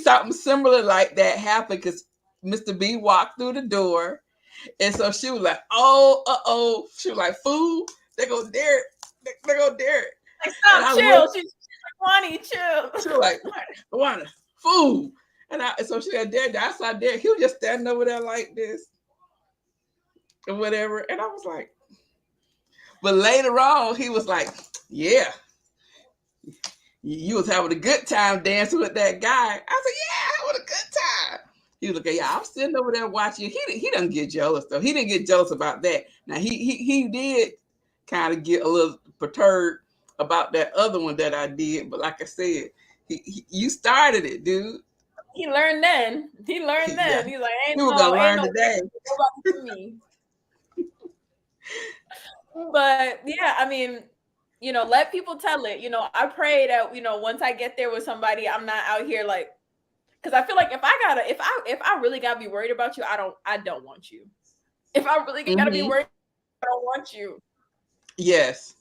something similar like that happened because Mr. B walked through the door, and so she was like, "Oh, She was like, "Fool, they go Derek, they go Derek." like, And stop, I chill. looked, She's like, Wani, she chill. was like, "What, fool?" So she said, "Derek." I saw Derek. He was just standing over there like this or whatever, and I was like, but later on, he was like, "Yeah, you was having a good time dancing with that guy." I said, "Yeah, having a good time." He was like, "Yeah, I'm sitting over there watching." He doesn't get jealous though. He didn't get jealous about that. Now he did kind of get a little perturbed about that other one that I did, but like I said, you started it, dude. He learned then. He learned Yeah, then. He's like, he was gonna ain't learn no today. nobody for me. But yeah, I mean, let people tell it. I pray that once I get there with somebody, I'm not out here like, because I feel like if I really gotta be worried about you, I don't want you. If I really gotta be Hmm. worried, I don't want you. Yes.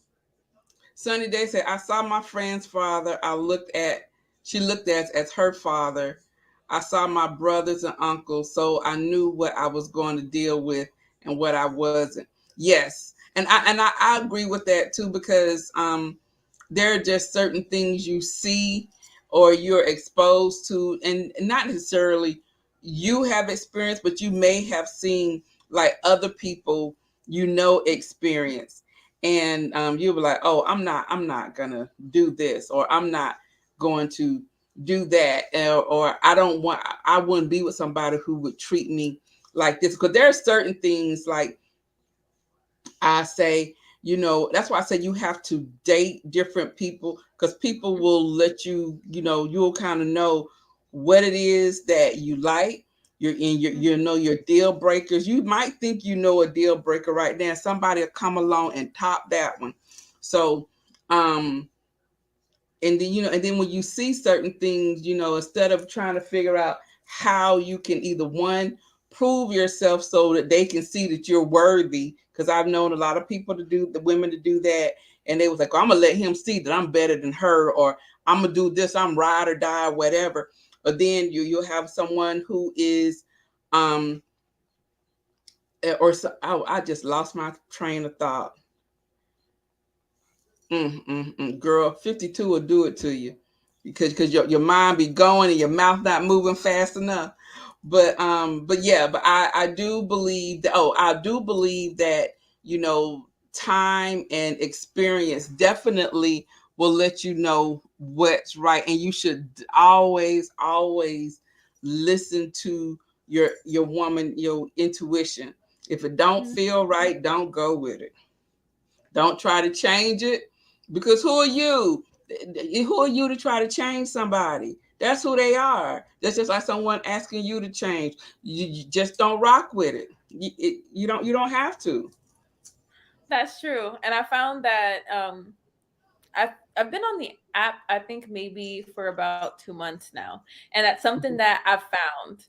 Sunny Day said, I saw my friend's father. She looked at as her father. I saw my brothers and uncles, so I knew what I was going to deal with and what I wasn't. Yes. And I agree with that too, because there are just certain things you see or you're exposed to, and not necessarily you have experienced, but you may have seen like other people experience, and you'll be like, oh, I'm not gonna do this, or I'm not going to do that, or I wouldn't be with somebody who would treat me like this, because there are certain things like I say, that's why I say you have to date different people, because people will let you'll kind of know what it is that you like. You know your deal breakers. You might think you know a deal breaker right now. Somebody will come along and top that one. So, um, and then when you see certain things, instead of trying to figure out how you can either one prove yourself so that they can see that you're worthy. Because I've known a lot of people to do, the women to do that, and they was like, oh, I'm gonna let him see that I'm better than her, or I'm gonna do this, I'm ride or die, or whatever. But then you'll have someone who is, um, or so, I just lost my train of thought. Girl, 52 will do it to you, because your mind be going and your mouth not moving fast enough. But yeah, but I do believe that, oh, I do believe that, you know, time and experience definitely will let you know what's right, and you should always listen to your woman, your intuition. If it don't Mhm. feel right, don't go with it. Don't try to change it, because who are you? Who are you to try to change somebody? That's who they are. That's just like someone asking you to change. You just don't rock with it. You don't have to. That's true. And I found that I've been on the app, I think maybe for about 2 months now. And that's something Mhm. that I've found.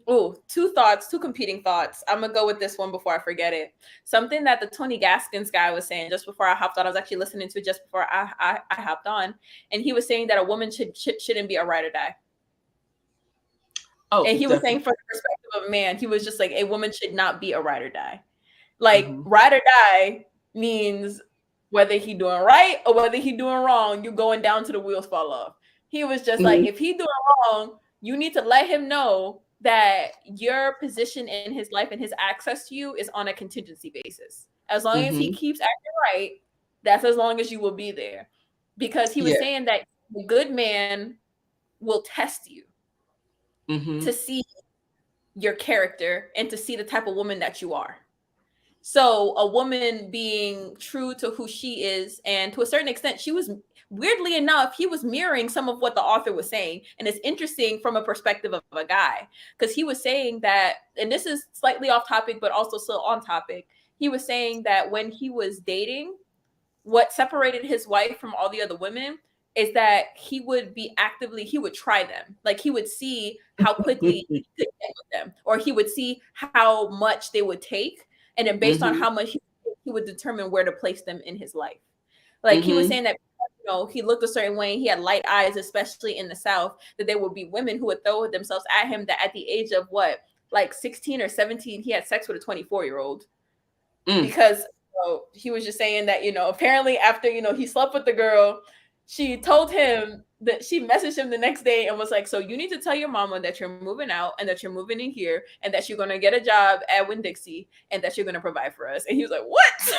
Oh, two thoughts, two competing thoughts. I'm gonna go with this one before I forget it. Something that the Tony Gaskins guy was saying just before I hopped on. I was actually listening to it just before I hopped on, and he was saying that a woman shouldn't be a ride or die. Oh, And he was saying definitely. from the perspective of a man, he was just like a woman should not be a ride or die. Like Hmm. ride or die means whether he doing right or whether he doing wrong, you going down to the wheels fall off. He was just like, Hmm. if he doing wrong, you need to let him know that your position in his life and his access to you is on a contingency basis. As long as he Hmm. keeps acting right, that's as long as you will be there. Because he was Yeah. saying that the good man will test you to Hmm. see your character and to see the type of woman that you are. So a woman being true to who she is, and to a certain extent, she was, weirdly enough, he was mirroring some of what the author was saying. And it's interesting from a perspective of a guy, because he was saying that, and this is slightly off topic, but also still on topic. He was saying that when he was dating, what separated his wife from all the other women is that he would try them. Like he would see how quickly he could get with them, or he would see how much they would take, and then based on Hmm. how much he would determine where to place them in his life. Like he was Hmm. saying that, he looked a certain way, he had light eyes, especially in the South, that there would be women who would throw themselves at him, that at the age of what, like 16 or 17, he had sex with a 24-year-old. Mm. Because he was just saying that, apparently after, he slept with the girl, she told him that she messaged him the next day and was like, so you need to tell your mama that you're moving out and that you're moving in here and that you're going to get a job at Winn-Dixie and that you're going to provide for us. And he was like, what? So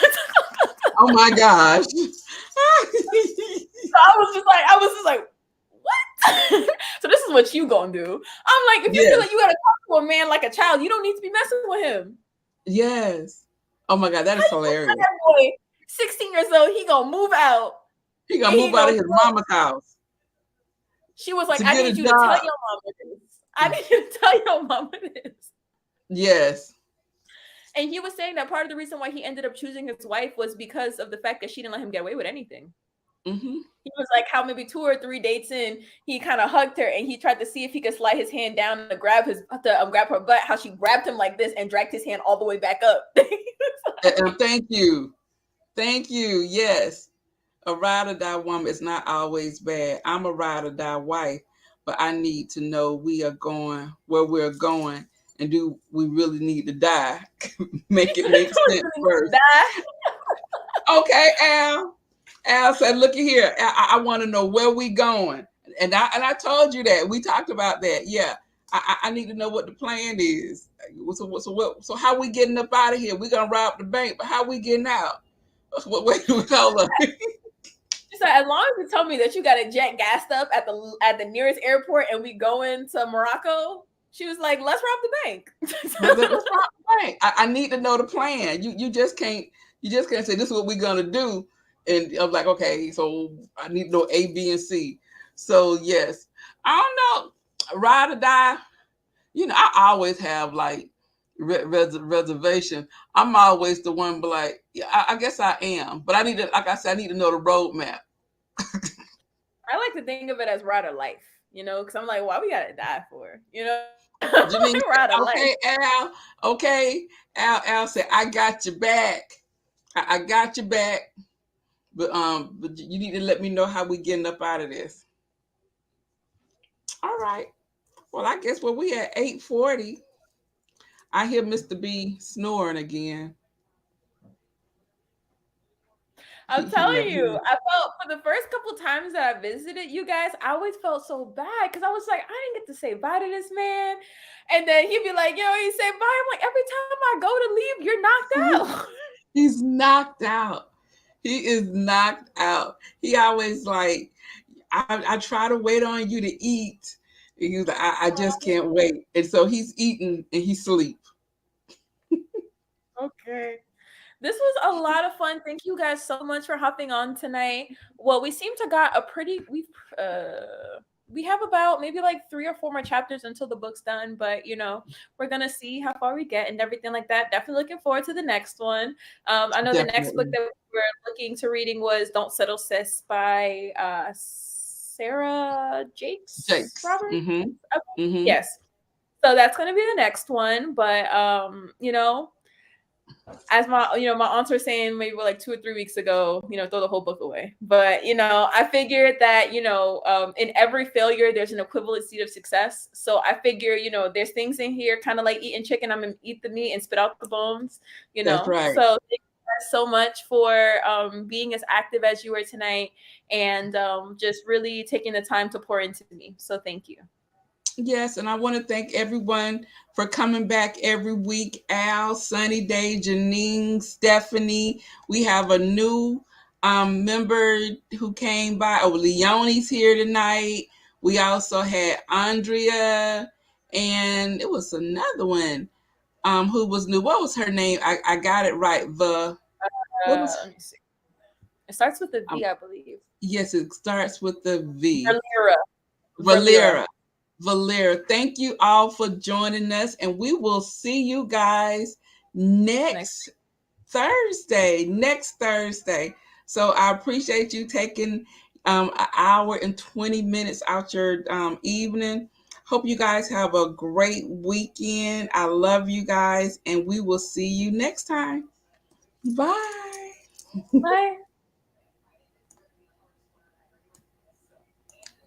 Oh my gosh. I was just like, what? So this is what you gonna do. I'm like, if you feel like Yes. you gotta talk to a man like a child, you don't need to be messing with him. Yes. Oh my God, that How is you gonna tell hilarious. that boy, 16 years old, he gonna move out He and gonna he move out gonna of his mama's house she was like, to I get a need you to tell job. your mama this. I need you to tell your mama this. Yes. And he was saying that part of the reason why he ended up choosing his wife was because of the fact that she didn't let him get away with anything. Hmm. He was like, how maybe 2 or 3 dates in, he kind of hugged her and he tried to see if he could slide his hand down to grab her butt. How she grabbed him like this and dragged his hand all the way back up. Thank you. Thank you. Yes. A ride or die woman is not always bad. I'm a ride or die wife, but I need to know we are going where we're going, and do we really need to die? Make it make sense first. Okay, Al. Al said, "Look at here. I want to know where we going." And I told you that we talked about that. Yeah, I need to know what the plan is. So how we getting up out of here? We gonna rob the bank, but how we getting out? Wait, hold on. She said, as long as you tell me that you got a jet gassed up at the nearest airport and we going to Morocco, she was like, let's rob the bank. Let's rob the bank. I need to know the plan. You just can't say this is what we're gonna do, and I'm like, okay, so I need to know A, B, and C. So yes, I don't know, ride or die. I always have like reservation. I'm always the one, but like, yeah, I guess I am, but I need to, like I said, I need to know the roadmap. I like to think of it as ride of life, because I'm like, why we gotta die for? Janine Ride a said, light. okay, Al. Okay. Al said, I got your back. I got your back. But you need to let me know how we getting up out of this. All right. Well, I guess we at 8:40. I hear Mr. B snoring again. I'm He telling never you, hears. I felt for the first couple times that I visited you guys, I always felt so bad because I was like, I didn't get to say bye to this man. And then he'd be like, he say bye. I'm like, every time I go to leave, you're knocked out. He's knocked out. He is knocked out. He always like, I try to wait on you to eat. And he's like, I just can't wait. And so he's eating and he sleep. Okay. This was a lot of fun. Thank you guys so much for hopping on tonight. Well, we seem to got a pretty we have about maybe like 3 or 4 more chapters until the book's done, but we're gonna see how far we get and everything like that. Definitely looking forward to the next one. I know the next book Definitely. that we were looking to reading was Don't Settle Sis by Sarah Jakes Jakes. Roberts. Mm-hmm. Mm-hmm. Yes. So that's gonna be the next one. But as my aunts were saying maybe like 2 or 3 weeks ago, throw the whole book away. But I figured that in every failure there's an equivalent seed of success. So I figure there's things in here kind of like eating chicken. I'm gonna eat the meat and spit out the bones. That's right. So thank you guys so much for being as active as you were tonight and just really taking the time to pour into me. So thank you. Yes, and I want to thank everyone for coming back every week. Al, Sunny Day, Janine, Stephanie. We have a new member who came by. Oh, Leonie's here tonight. We also had Andrea, and it was another one who was new. What was her name? I got it right. What was Let me see. It starts with a um, V, I believe. yes, it starts with the V. Valera. Valera. Valera. Valera, thank you all for joining us, and we will see you guys Next. next Thursday. Next Thursday. So I appreciate you taking an hour and 20 minutes out your evening. Hope you guys have a great weekend. I love you guys, and we will see you next time. Bye. Bye.